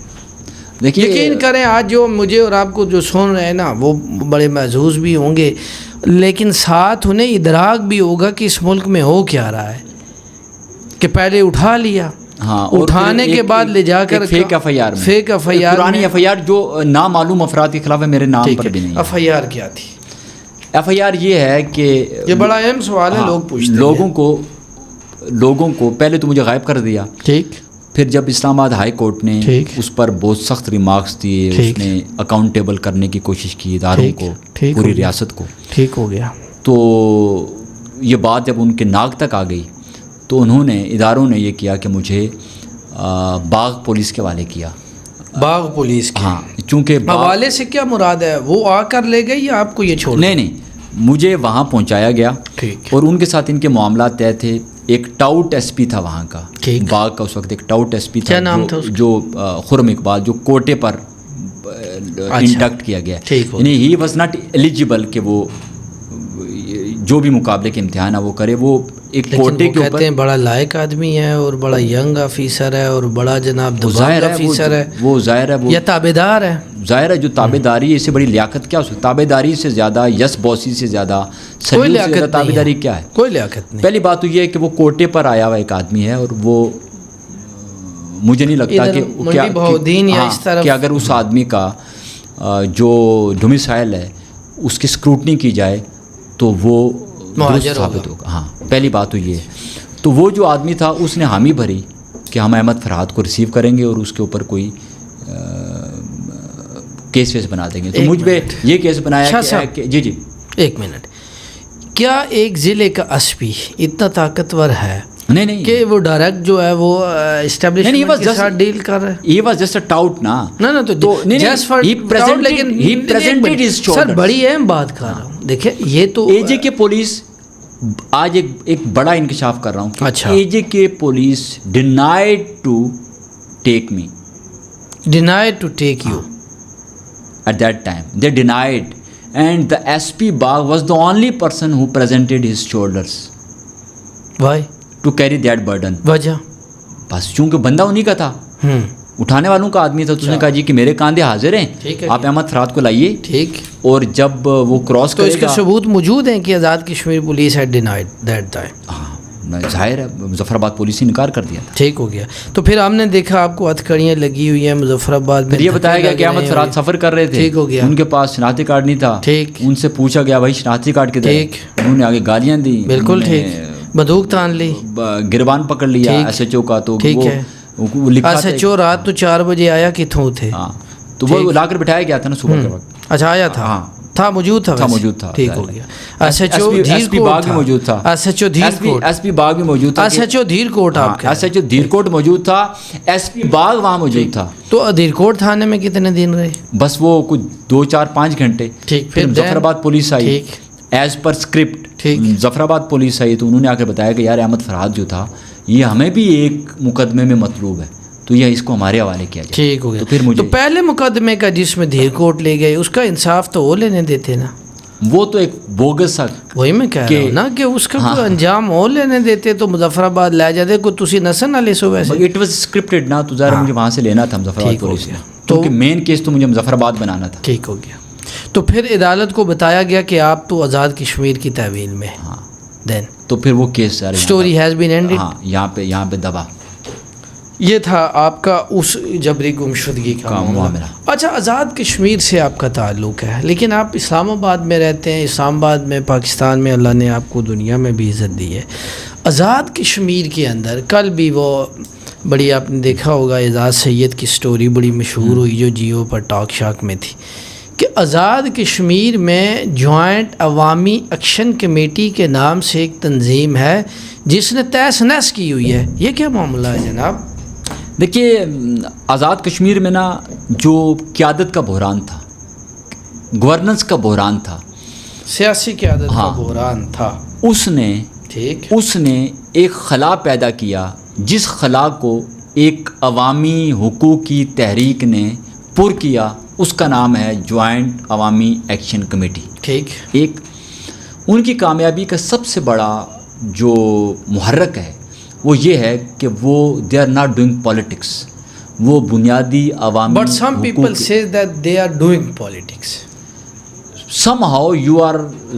دیکھیے، یقین کریں آج جو مجھے اور آپ کو جو سن رہے ہیں نا وہ بڑے محظوظ بھی ہوں گے، لیکن ساتھ انہیں ادراک بھی ہوگا کہ اس ملک میں ہو کیا رہا ہے. کہ پہلے اٹھا لیا، ہاں، اٹھانے کے بعد لے جا کر فیک FIR پرانی FIR جو نامعلوم افراد کے خلاف ہے، میرے نام پر بھی نہیں. FIR کیا تھی؟ FIR یہ ہے کہ یہ بڑا اہم سوال ہے، لوگ پوچھتے ہیں. لوگوں کو پہلے تو مجھے غائب کر دیا. ٹھیک. پھر جب اسلام آباد ہائی کورٹ نے اس پر بہت سخت ریمارکس دیے، اس نے اکاؤنٹیبل کرنے کی کوشش کی اداروں کو، پوری ریاست کو. ٹھیک ہو گیا. تو یہ بات جب ان کے ناک تک آ گئی تو اداروں نے یہ کیا کہ مجھے باغ پولیس کے حوالے کیا. باغ پولیس کے؟ ہاں، چونکہ حوالے سے کیا مراد ہے؟ وہ آ کر لے گئی یا آپ کو یہ چھوڑ؟ نہیں، مجھے وہاں پہنچایا گیا اور ان کے ساتھ ان کے معاملات طے تھے. ایک ٹاؤٹ SP تھا وہاں کا، باغ کا اس وقت ایک ٹاؤٹ SP تھا. جو خرم اقبال، جو کوٹے پر انڈکٹ کیا گیا، یعنی ہی واز ناٹ ایلیجیبل کہ وہ جو بھی مقابلے کے امتحان ہے وہ کرے. وہ ایک کوٹے کے اوپر، کہتے ہیں بڑا لائق آدمی ہے اور بڑا ینگ آفیسر ہے اور بڑا جناب دبنگ آفیسر ہے. وہ ظاہر ہے وہ یا تابع دار ہے. ظاہر ہے جو تابع داری ہے، اس سے بڑی لیاقت کیا ہو سکتی؟ تابع داری سے زیادہ، یس بوسی سے زیادہ، سلیوٹ سے زیادہ تابع داری کیا ہے؟ کوئی لیاقت نہیں. پہلی بات تو یہ ہے کہ وہ کوٹے پر آیا ہوا ایک آدمی ہے اور وہ مجھے نہیں لگتا کہ اگر اس آدمی کا جو ڈومیسائل ہے اس کی اسکروٹنی کی جائے تو وہ درست ثابت ہوگا. ہاں، پہلی بات تو یہ ہے. تو وہ جو آدمی تھا اس نے حامی بھری کہ ہم احمد فرحات کو ریسیو کریں گے اور اس کے اوپر کوئی کیس ویس بنا دیں گے. تو مجھ پہ یہ کیس بنایا کہ جی ایک منٹ کیا ایک ضلع کا ایس پی اتنا طاقتور ہے نہیں کہ وہ ڈائریکٹ جو ہے وہ اسٹیبلشمنٹ کے ساتھ ڈیل کر رہا ہے؟ he was just a tout نا. نہ تو just for tout, لیکن he presented his shoulders. سر بڑی اہم بات کر رہا ہوں. دیکھیں یہ تو اے جے کے پولیس آج ایک بڑا انکشاف کر رہا ہوں. اچھا. اے جے کے police denied to take me. Denied to take you. At that time they denied, and the SP Bagh was the only person who presented his shoulders Why? to carry that burden. وجہ بس چونکہ بندہ انہی کا تھا, اٹھانے والوں کا آدمی تھا, تو اس نے کہا جی کہ میرے کاندھے حاضر ہیں, آپ احمد فرحات کو لائیے. ٹھیک. اور جب وہ کراس تو کرے اس کے گا, ثبوت موجود ہیں کہ آزاد کشمیر پولیس ہے ڈینائڈ دیٹ ٹائم. ہاں ظاہر ہے مظفر آباد پولیس نے انکار کر دیا تھا. ٹھیک ہو گیا. تو پھر ہم نے دیکھا آپ کو ہتھکڑیاں لگی ہوئی ہیں مظفر آباد میں. یہ بتایا گیا کہ احمد فرحات سفر کر رہے تھے. ٹھیک ہو گیا. ان کے پاس شناختی کارڈ نہیں تھا. ٹھیک. ان سے پوچھا گیا بھائی شناختی کارڈ کدھر ہے؟ انہوں نے آگے گالیاں دی. بالکل ٹھیک. بندوق تان لی, گربان پکڑ لیا ایس ایچ او کا. تو وہ لکھا ایس ایچ او رات تو 4 بجے آیا کتوں تھے؟ ہاں تو وہ لا کر بٹھایا گیا تھا نا صبح کے وقت. اچھا آیا تھا. ہاں تھا موجود تھا. ٹھیک ہو گیا. S H O S P Bagh بھی موجود تھا. S H O S P Bagh بھی موجود تھا. ایس ایچ او دھیر کوٹ آپ کا. ایس ایچ او دھیر کوٹ موجود تھا. ایس پی باغ وہاں موجود تھا. تو دھیر کوٹ تھانے میں کتنے دن رہے؟ بس وہ کچھ 2 4 5 گھنٹے. ٹھیک. پھر مظفر آباد police I as per script. Muzaffar آباد پولیس آئی تو انہوں نے آ کر بتایا کہ یار احمد فرحات جو تھا یہ ہمیں بھی ایک مقدمے میں مطلوب ہے, تو یہ اس کو ہمارے حوالے کیا جائے. ٹھیک ہو گیا. تو پہلے مقدمے کا جس میں دھیر کوٹ لے گئے اس کا انصاف تو وہ لینے دیتے نا. وہ تو ایک بوگس سا, وہی میں کہہ رہا ہوں نا کہ اس کا کوئی انجام اور لینے دیتے تو مظفر آباد لے جاتے کوئی تسی نسل نہ لے سو. ویسے اٹ واز اسکرپٹڈ نا, تو ظاہر مجھے وہاں سے لینا تھا مظفر آباد پولیس نے, کیونکہ مین کیس تو مجھے مظفر آباد بنانا تھا. ٹھیک ہو گیا. تو پھر عدالت کو بتایا گیا کہ آپ تو آزاد کشمیر کی تحویل میں. ہاں دین تو پھر وہ case story has been ended. ہاں یہاں پہ دبا. یہ تھا آپ کا اس جبری گمشدگی کا معاملہ. اچھا آزاد کشمیر سے آپ کا تعلق ہے, لیکن آپ اسلام آباد میں رہتے ہیں. اسلام آباد میں پاکستان میں اللہ نے آپ کو دنیا میں بھی عزت دی ہے. آزاد کشمیر کے اندر کل بھی وہ بڑی آپ نے دیکھا ہوگا اعزاز سید کی سٹوری بڑی مشہور ہوئی جو جیو پر ٹاک شاک میں تھی کہ آزاد کشمیر میں جوائنٹ عوامی ایکشن کمیٹی کے نام سے ایک تنظیم ہے جس نے تہس نہس کی ہوئی ہے. یہ کیا معاملہ ہے جناب؟ دیکھیے آزاد کشمیر میں نا جو قیادت کا بحران تھا, گورننس کا بحران تھا, سیاسی قیادت کا بحران تھا, اس نے ایک خلا پیدا کیا جس خلا کو ایک عوامی حقوق کی تحریک نے پر کیا. اس کا نام ہے جوائنٹ عوامی ایکشن کمیٹی. ٹھیک. ایک ان کی کامیابی کا سب سے بڑا جو محرک ہے وہ یہ ہے کہ وہ they are not doing politics. وہ بنیادی عوامی but some people say that they are doing politics. Somehow you are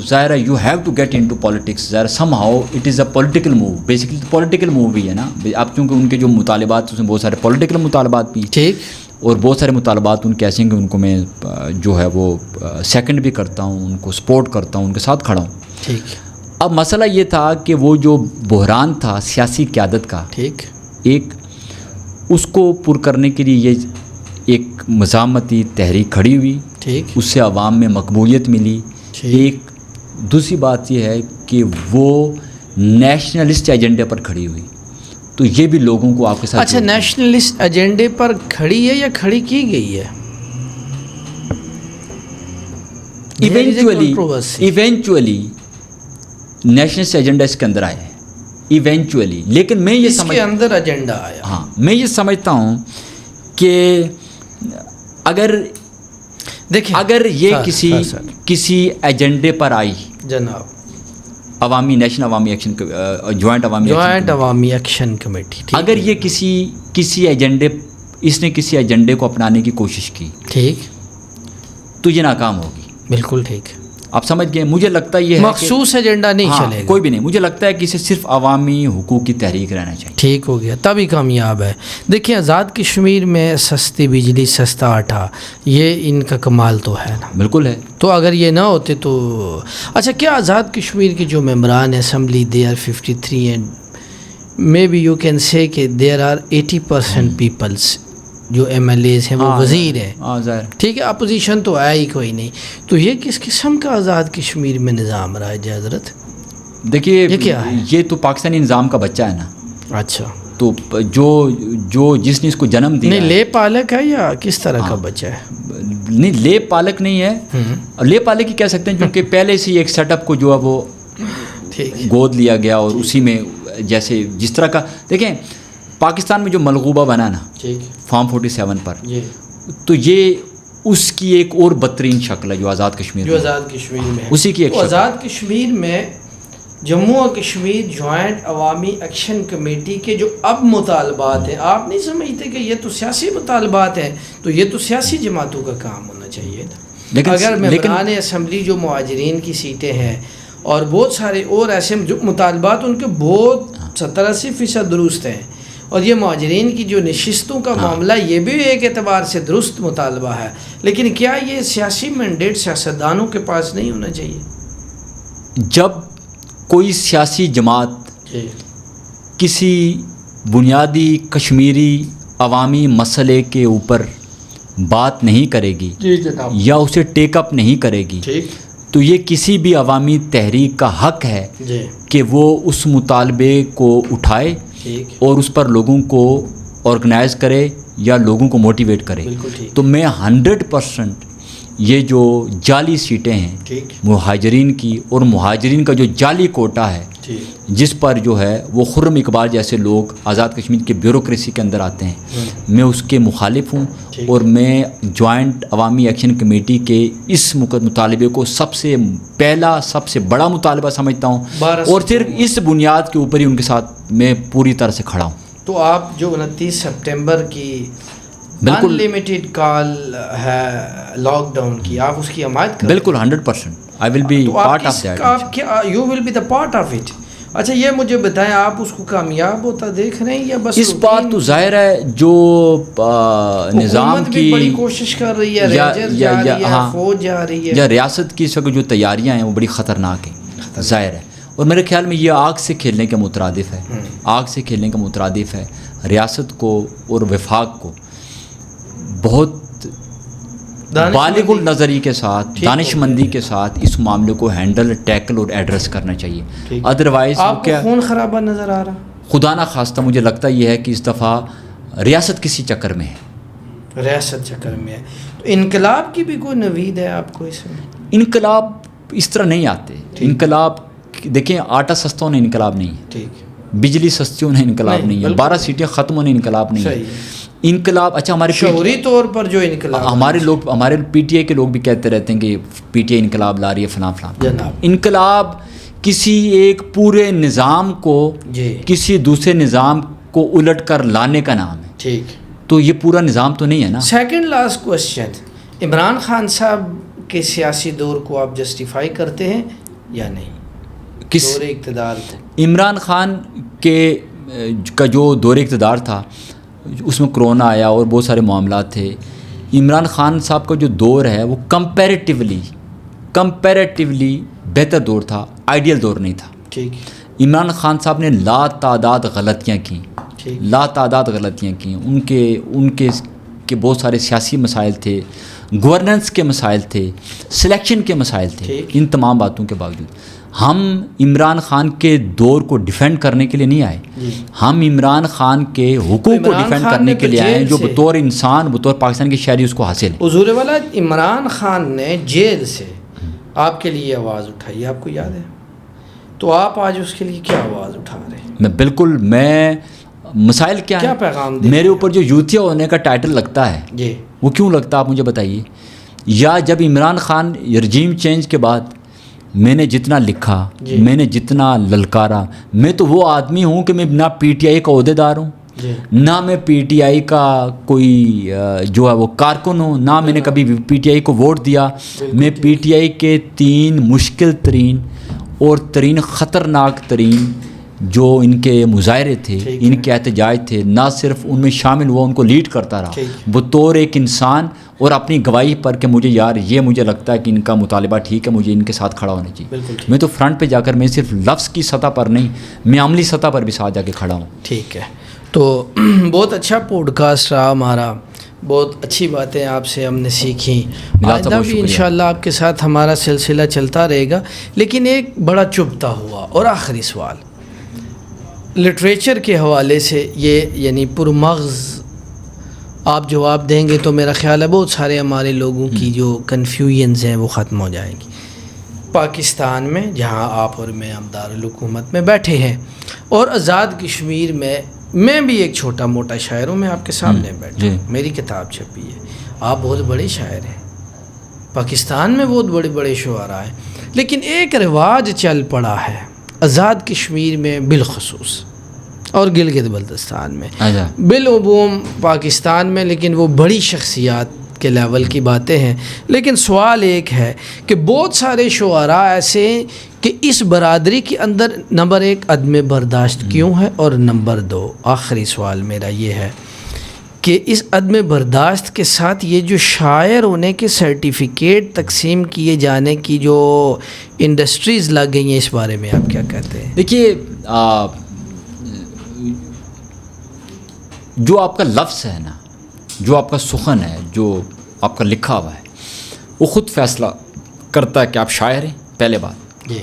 ظاہر you have to get into politics. ظاہر somehow it is a political move. Basically political move بھی ہے نا. اب چونکہ ان کے جو مطالبات اس میں بہت سارے پولیٹیکل مطالبات بھی. ٹھیک. اور بہت سارے مطالبات ان کے ایسے ہیں کہ ان کو میں جو ہے وہ سیکنڈ بھی کرتا ہوں, ان کو سپورٹ کرتا ہوں, ان کے ساتھ کھڑا ہوں. ٹھیک. اب مسئلہ یہ تھا کہ وہ جو بحران تھا سیاسی قیادت کا, ٹھیک, ایک اس کو پر کرنے کے لیے یہ ایک مزاحمتی تحریک کھڑی ہوئی. ٹھیک. اس سے عوام میں مقبولیت ملی. ایک دوسری بات یہ ہے کہ وہ نیشنلسٹ ایجنڈے پر کھڑی ہوئی, تو یہ بھی لوگوں کو آپ کے ساتھ. اچھا نیشنلسٹ ایجنڈے پر کھڑی ہے یا کھڑی کی گئی ہے؟ ایونچولی نیشنلسٹ ایجنڈا اس کے اندر آیا ہے ایونچولی. لیکن میں یہ اس کے اندر ایجنڈا آیا. ہاں میں یہ سمجھتا ہوں کہ اگر یہ کسی ایجنڈے پر آئی جناب عوامی نیشنل عوامی ایکشن جوائنٹ عوامی ایکشن کمیٹی, اگر یہ کسی ایجنڈے اس نے کسی ایجنڈے کو اپنانے کی کوشش کی, ٹھیک, تو یہ ناکام ہوگی. بالکل ٹھیک. آپ سمجھ گئے. مجھے لگتا ہے یہ مخصوص ایجنڈا نہیں چلے گا, کوئی بھی نہیں. مجھے لگتا ہے کہ اسے صرف عوامی حقوق کی تحریک رہنا چاہیے. ٹھیک ہو گیا, تبھی کامیاب ہے. دیکھیں آزاد کشمیر میں سستی بجلی سستا آٹا یہ ان کا کمال تو ہے نا. بالکل ہے. تو اگر یہ نہ ہوتے تو اچھا کیا آزاد کشمیر کے جو ممبران assembly they are 53 and may be you can say کہ دیر آر 80% پیپلس جو ایم ایل ایز ہیں وہ وزیر ہیں. ٹھیک ہے, اپوزیشن تو ہے ہی کوئی نہیں. تو یہ کس قسم کا آزاد کشمیر میں نظام رہا ہے جی حضرت؟ دیکھیے یہ کیا ہے؟ یہ تو پاکستانی نظام کا بچہ ہے نا. اچھا تو جو جس نے اس کو جنم دیا نہیں لے پالک ہے یا کس طرح کا بچہ ہے؟ نہیں لے پالک نہیں ہے. لے پالک ہی کہہ سکتے ہیں کیونکہ پہلے سے ایک سیٹ اپ کو جو ہے وہ گود لیا گیا اور اسی میں جیسے جس طرح کا دیکھیں پاکستان میں جو ملغوبہ بنا نا فارم 47 پر تو یہ اس کی ایک اور بدترین شکل ہے جو آزاد کشمیر میں اسی کی ایک شکل. آزاد کشمیر میں جموں و کشمیر جوائنٹ عوامی ایکشن کمیٹی کے جو اب مطالبات ہیں آپ نہیں سمجھتے کہ یہ تو سیاسی مطالبات ہیں؟ تو یہ تو سیاسی جماعتوں کا کام ہونا چاہیے تھا. اگر ممبران اسمبلی جو مہاجرین کی سیٹیں ہیں اور بہت سارے اور ایسے جو مطالبات ان کے بہت 70-80% درست ہیں اور یہ مہاجرین کی جو نشستوں کا معاملہ یہ بھی ایک اعتبار سے درست مطالبہ ہے، لیکن کیا یہ سیاسی مینڈیٹ سیاستدانوں کے پاس نہیں ہونا چاہیے؟ جب کوئی سیاسی جماعت کسی بنیادی کشمیری عوامی مسئلے کے اوپر بات نہیں کرے گی یا اسے ٹیک اپ نہیں کرے گی تو یہ کسی بھی عوامی تحریک کا حق ہے کہ وہ اس مطالبے کو اٹھائے اور اس پر لوگوں کو آرگنائز کرے یا لوگوں کو موٹیویٹ کرے. تو میں 100% یہ جو جعلی سیٹیں ہیں مہاجرین کی اور مہاجرین کا جو جعلی کوٹا ہے جس پر جو ہے وہ خرم اقبال جیسے لوگ آزاد کشمیر کے بیوروکریسی کے اندر آتے ہیں، میں اس کے مخالف ہوں اور میں جوائنٹ عوامی ایکشن کمیٹی کے اس مطالبے کو سب سے پہلا سب سے بڑا مطالبہ سمجھتا ہوں اور صرف اس بنیاد کے اوپر ہی ان کے ساتھ میں پوری طرح سے کھڑا ہوں. تو آپ جو 29 سپٹمبر کی بالکل انلیمیٹڈ کال ہے لاک ڈاؤن کی، آپ اس کی حمایت کریں؟ بالکل 100%. I will be part of that. You will be the part of it. اچھا یہ مجھے بتائیں آپ اس کو کامیاب ہوتا دیکھ رہے ہیں یا بس اس بات تو ظاہر ہے جو نظام کی بڑی کوشش کر رہی ہے، رینجر جا رہی ہے، فوج جا رہی ہے، یا ریاست کی اس وقت جو تیاریاں ہیں وہ بڑی خطرناک ہیں ظاہر ہے. اور میرے خیال میں یہ آگ سے کھیلنے کے مترادف ہے، آگ سے کھیلنے کے مترادف ہے. ریاست کو اور وفاق کو بہت بالغ النظری کے ساتھ دانش مندی کے ساتھ اس معاملے کو ہینڈل ٹیکل اور ایڈریس کرنا چاہیے. ادروائز آپ کو خون خرابہ نظر آ رہا؟ خدا نہ خواستہ مجھے لگتا یہ ہے کہ اس دفعہ ریاست کسی چکر میں ہے، ریاست چکر میں ہے. تو انقلاب کی بھی کوئی نوید ہے آپ کو اس میں؟ انقلاب اس طرح نہیں آتے. انقلاب دیکھیں آٹا سستا ہونے انقلاب نہیں ہے، بجلی سستی ہونے انقلاب نہیں ہے، 12 سیٹیں ختم ہونے انقلاب نہیں ہے. انقلاب اچھا ہمارے شعوری طور پر جو انقلاب ہمارے پی ٹی آئی کے لوگ بھی کہتے رہتے ہیں کہ پی ٹی آئی انقلاب لا رہی ہے فلاں فلاں. انقلاب کسی ایک پورے نظام کو کسی دوسرے نظام کو الٹ کر لانے کا نام ہے. ٹھیک، تو یہ پورا نظام تو نہیں ہے نا. Second last question, Imran Khan صاحب کے سیاسی دور کو آپ جسٹیفائی کرتے ہیں یا نہیں؟ کس دور اقتدار کو؟ عمران خان کا جو دور اقتدار تھا اس میں کرونا آیا اور بہت سارے معاملات تھے. عمران خان صاحب کا جو دور ہے وہ کمپیریٹیولی بہتر دور تھا، آئیڈیل دور نہیں تھا. ٹھیک، عمران خان صاحب نے لا تعداد غلطیاں کیں. ان کے بہت سارے سیاسی مسائل تھے، گورننس کے مسائل تھے، سلیکشن کے مسائل تھے. ان تمام باتوں کے باوجود ہم عمران خان کے دور کو ڈیفینڈ کرنے کے لیے نہیں آئے، ہم عمران خان کے حقوق کو ڈیفینڈ کرنے کے لیے آئے جو بطور انسان بطور پاکستان کے شہری اس کو حاصل ہے. حضور والا عمران خان نے جیل سے آپ کے لیے آواز اٹھائی، آپ کو یاد ہے؟ تو آپ آج اس کے لیے کیا آواز اٹھا رہے ہیں؟ میں مسائل کیا پیغام میرے اوپر جو یوتھیا ہونے کا ٹائٹل لگتا ہے وہ کیوں لگتا ہے آپ مجھے بتائیے. یا جب عمران خان رجیم چینج کے بعد میں نے جتنا لکھا، میں نے جتنا للکارا، میں تو وہ آدمی ہوں کہ میں نہ پی ٹی آئی کا عہدے دار ہوں، نہ میں پی ٹی آئی کا کوئی جو ہے وہ کارکن ہوں، نہ میں نے کبھی پی ٹی آئی کو ووٹ دیا. میں پی ٹی آئی کے 3 مشکل ترین اور خطرناک ترین جو ان کے مظاہرے تھے، ان کے احتجاج تھے، نہ صرف ان میں شامل ہوا، ان کو لیڈ کرتا رہا بطور ایک انسان اور اپنی گواہی پر کہ مجھے لگتا ہے کہ ان کا مطالبہ ٹھیک ہے، مجھے ان کے ساتھ کھڑا ہونا چاہیے. میں تو فرنٹ پہ جا کر میں صرف لفظ کی سطح پر نہیں، میں عملی سطح پر بھی ساتھ جا کے کھڑا ہوں. ٹھیک ہے، تو بہت اچھا پوڈ کاسٹ رہا ہمارا. بہت اچھی باتیں آپ سے ہم نے سیکھیں. بہت آئندہ بھی انشاءاللہ آپ کے ساتھ ہمارا سلسلہ چلتا رہے گا. لیکن ایک بڑا چبھتا ہوا اور آخری سوال لٹریچر کے حوالے سے، یہ یعنی پرمغز آپ جواب دیں گے تو میرا خیال ہے بہت سارے ہمارے لوگوں کی جو کنفیوژنز ہیں وہ ختم ہو جائیں گی. پاکستان میں جہاں آپ اور میں ہم دارالحکومت میں بیٹھے ہیں، اور آزاد کشمیر میں بھی ایک چھوٹا موٹا شاعر ہوں، میں آپ کے سامنے بیٹھا ہوں، میری کتاب چھپی ہے. آپ بہت بڑے شاعر ہیں، پاکستان میں بہت بڑے بڑے شعراء ہیں، لیکن ایک رواج چل پڑا ہے آزاد کشمیر میں بالخصوص اور گلگت بلتستان میں بالعموم پاکستان میں، لیکن وہ بڑی شخصیات کے لیول کی باتیں ہیں. لیکن سوال ایک ہے کہ بہت سارے شعراء ایسے ہیں کہ اس برادری کے اندر نمبر 1 عدم برداشت کیوں ہے، اور نمبر 2 آخری سوال میرا یہ ہے کہ اس عدم برداشت کے ساتھ یہ جو شاعر ہونے کے سرٹیفکیٹ تقسیم کیے جانے کی جو انڈسٹریز لگ گئی ہیں، اس بارے میں آپ کیا کہتے ہیں؟ دیکھیے، جو آپ کا لفظ ہے نا، جو آپ کا سخن ہے، جو آپ کا لکھا ہوا ہے، وہ خود فیصلہ کرتا ہے کہ آپ شاعر ہیں. پہلے بات جی،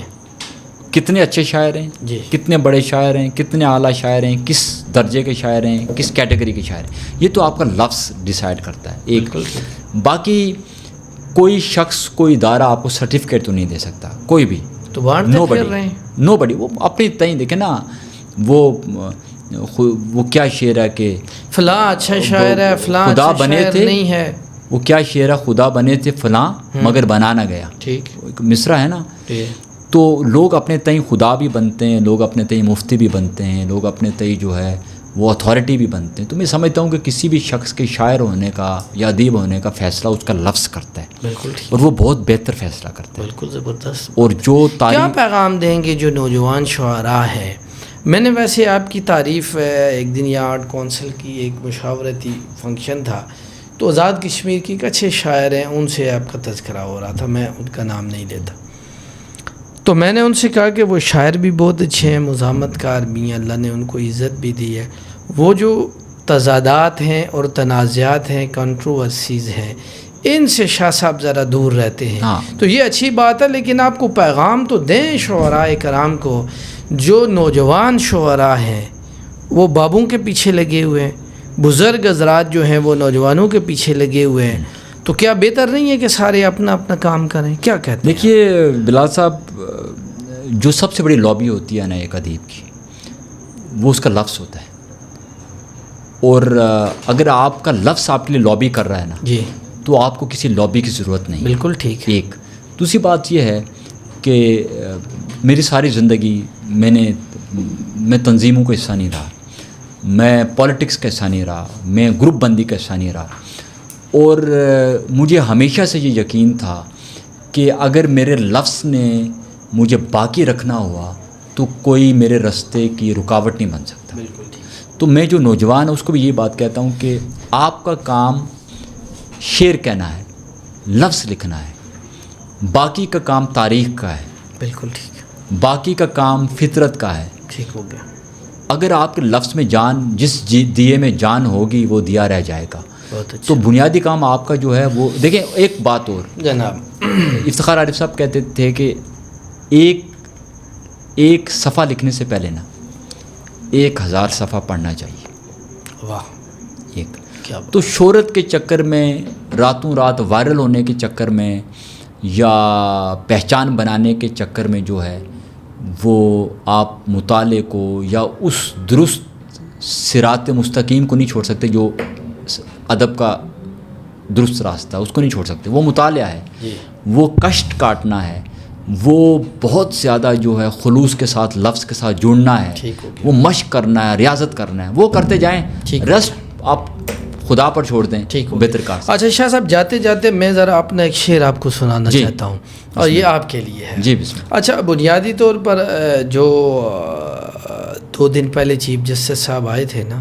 کتنے اچھے شاعر ہیں، جی، کتنے بڑے شاعر ہیں، کتنے اعلیٰ شاعر ہیں، کس درجے کے شاعر ہیں، کس کیٹیگری کے شاعر ہیں، یہ تو آپ کا لفظ ڈیسائیڈ کرتا ہے. ایک باقی کوئی شخص، کوئی ادارہ آپ کو سرٹیفکیٹ تو نہیں دے سکتا، کوئی بھی. تو نو بڑی وہ اپنی تئیں دیکھیں نا، وہ کیا شعر ہے کہ فلاں اچھا شاعر ہے، فلاں خدا بنے تھے نہیں ہے. وہ کیا شعر ہے، خدا بنے تھے فلاں مگر بنا نہ گیا. ٹھیک، ایک مصرع ہے نا. تو لوگ اپنے تئیں خدا بھی بنتے ہیں، لوگ اپنے تئیں مفتی بھی بنتے ہیں، لوگ اپنے تئیں جو ہے وہ اتھارٹی بھی بنتے ہیں. تو میں سمجھتا ہوں کہ کسی بھی شخص کے شاعر ہونے کا یا ادیب ہونے کا فیصلہ اس کا لفظ کرتا ہے. بالکل، اور وہ بہت بہتر فیصلہ کرتا ہے. بالکل زبردست. اور جو کیا پیغام دیں گے جو نوجوان شعراء ہیں؟ میں نے ویسے آپ کی تعریف ایک دن یہ آرٹ کونسل کی ایک مشاورتی فنکشن تھا، تو آزاد کشمیر کی ایک اچھے شاعر ہیں، ان سے آپ کا تذکرہ ہو رہا تھا، میں ان کا نام نہیں لیتا. تو میں نے ان سے کہا کہ وہ شاعر بھی بہت اچھے ہیں، مزاحمت کار بھی ہیں، اللہ نے ان کو عزت بھی دی ہے. وہ جو تضادات ہیں اور تنازعات ہیں، کنٹروورسیز ہیں، ان سے شاہ صاحب ذرا دور رہتے ہیں. تو یہ اچھی بات ہے، لیکن آپ کو پیغام تو دیں شعراء کرام کو. جو نوجوان شعراء ہیں وہ بابوں کے پیچھے لگے ہوئے ہیں، بزرگ حضرات جو ہیں وہ نوجوانوں کے پیچھے لگے ہوئے ہیں، تو کیا بہتر نہیں ہے کہ سارے اپنا اپنا کام کریں؟ کیا کہتے ہیں؟ دیکھیے بلال صاحب، جو سب سے بڑی لابی ہوتی ہے نا ایک ادیب کی، وہ اس کا لفظ ہوتا ہے. اور اگر آپ کا لفظ آپ کے لیے لابی کر رہا ہے نا، جی، تو آپ کو کسی لابی کی ضرورت نہیں. بالکل ٹھیک. ایک دوسری بات یہ ہے کہ میری ساری زندگی میں تنظیموں کا حصہ نہیں رہا، میں پولیٹکس کا حصہ نہیں رہا، میں گروپ بندی کا حصہ نہیں رہا. اور مجھے ہمیشہ سے یہ یقین تھا کہ اگر میرے لفظ نے مجھے باقی رکھنا ہوا تو کوئی میرے راستے کی رکاوٹ نہیں بن سکتا. بالکل ٹھیک. تو میں جو نوجوان ہے اس کو بھی یہ بات کہتا ہوں کہ آپ کا کام شعر کہنا ہے، لفظ لکھنا ہے، باقی کا کام تاریخ کا ہے. بالکل ٹھیک. باقی کا کام فطرت کا ہے. ٹھیک ہو گیا. اگر آپ کے لفظ میں جان، جس دیے میں جان ہوگی وہ دیا رہ جائے گا. بہت اچھا. تو بنیادی کام آپ کا جو ہے وہ دیکھیں. ایک بات اور جناب، افتخار عارف صاحب کہتے تھے کہ ایک صفحہ لکھنے سے پہلے نا 1000 صفحہ پڑھنا چاہیے. واہ. ایک کیا تو شہرت کے چکر میں، راتوں رات وائرل ہونے کے چکر میں، یا پہچان بنانے کے چکر میں جو ہے وہ آپ مطالعے کو یا اس درست صراط مستقیم کو نہیں چھوڑ سکتے جو ادب کا درست راستہ، اس کو نہیں چھوڑ سکتے. وہ مطالعہ ہے، وہ کشٹ کاٹنا ہے، وہ بہت زیادہ جو ہے خلوص کے ساتھ لفظ کے ساتھ جڑنا ہے، وہ مشق کرنا ہے، ریاضت کرنا ہے. وہ کرتے جائیں، رسٹ آپ خدا پر چھوڑ دیں. بہتر کار. اچھا شاہ صاحب، جاتے جاتے میں ذرا اپنا ایک شعر آپ کو سنانا چاہتا ہوں، اور یہ آپ کے لیے ہے. جی بسم اللہ. اچھا، بنیادی طور پر جو 2 دن پہلے چیف جسٹس صاحب آئے تھے نا،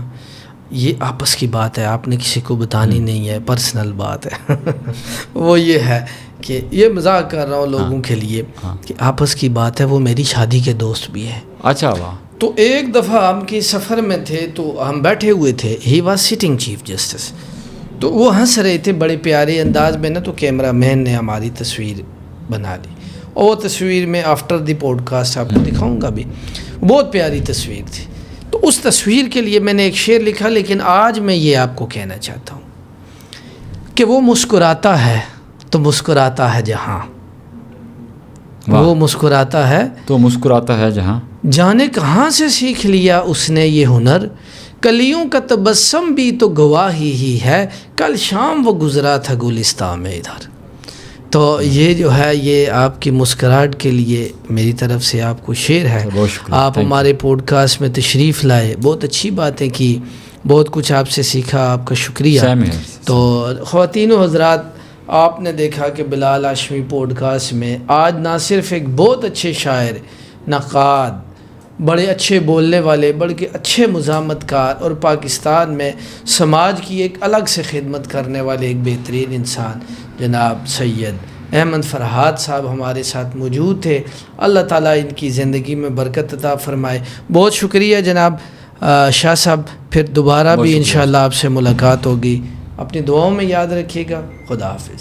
یہ آپس کی بات ہے، آپ نے کسی کو بتانی نہیں ہے، پرسنل بات ہے. وہ یہ ہے کہ یہ مذاق کر رہا ہوں لوگوں کے لیے کہ آپس کی بات ہے. وہ میری شادی کے دوست بھی ہیں. اچھا واہ. تو ایک دفعہ ہم کے سفر میں تھے، تو ہم بیٹھے ہوئے تھے، he was sitting chief justice. تو وہ ہنس رہے تھے بڑے پیارے انداز میں نا، تو کیمرہ مین نے ہماری تصویر بنا لی، اور وہ تصویر میں آفٹر دی پوڈ کاسٹ آپ کو دکھاؤں گا بھی، بہت پیاری تصویر تھی۔ تو اس تصویر کے لیے میں نے ایک شعر لکھا، لیکن آج میں یہ آپ کو کہنا چاہتا ہوں کہ وہ مسکراتا ہے تو مسکراتا ہے جہاں، وہ مسکراتا ہے تو مسکراتا ہے جہاں، جانے کہاں سے سیکھ لیا اس نے یہ ہنر، کلیوں کا تبسم بھی تو گواہی ہی ہے، کل شام وہ گزرا تھا گلستان میں ادھر۔ تو یہ جو ہے یہ آپ کی مسکراہٹ کے لیے میری طرف سے آپ کو شعر ہے۔ بہت شکریہ، آپ ہمارے پوڈ کاسٹ میں تشریف لائے، بہت اچھی باتیں کی، بہت کچھ آپ سے سیکھا، آپ کا شکریہ۔ تو خواتین و حضرات، آپ نے دیکھا کہ بلال ہاشمی پوڈ کاسٹ میں آج نہ صرف ایک بہت اچھے شاعر، نقاد، بڑے اچھے بولنے والے، بلکہ اچھے مزاحمت کار، اور پاکستان میں سماج کی ایک الگ سے خدمت کرنے والے ایک بہترین انسان جناب سید احمد فرحات صاحب ہمارے ساتھ موجود تھے۔ اللہ تعالیٰ ان کی زندگی میں برکت عطا فرمائے۔ بہت شکریہ جناب شاہ صاحب، پھر دوبارہ بھی انشاءاللہ آپ سے ملاقات ہوگی۔ اپنی دعاؤں میں یاد رکھیے گا۔ خدا حافظ۔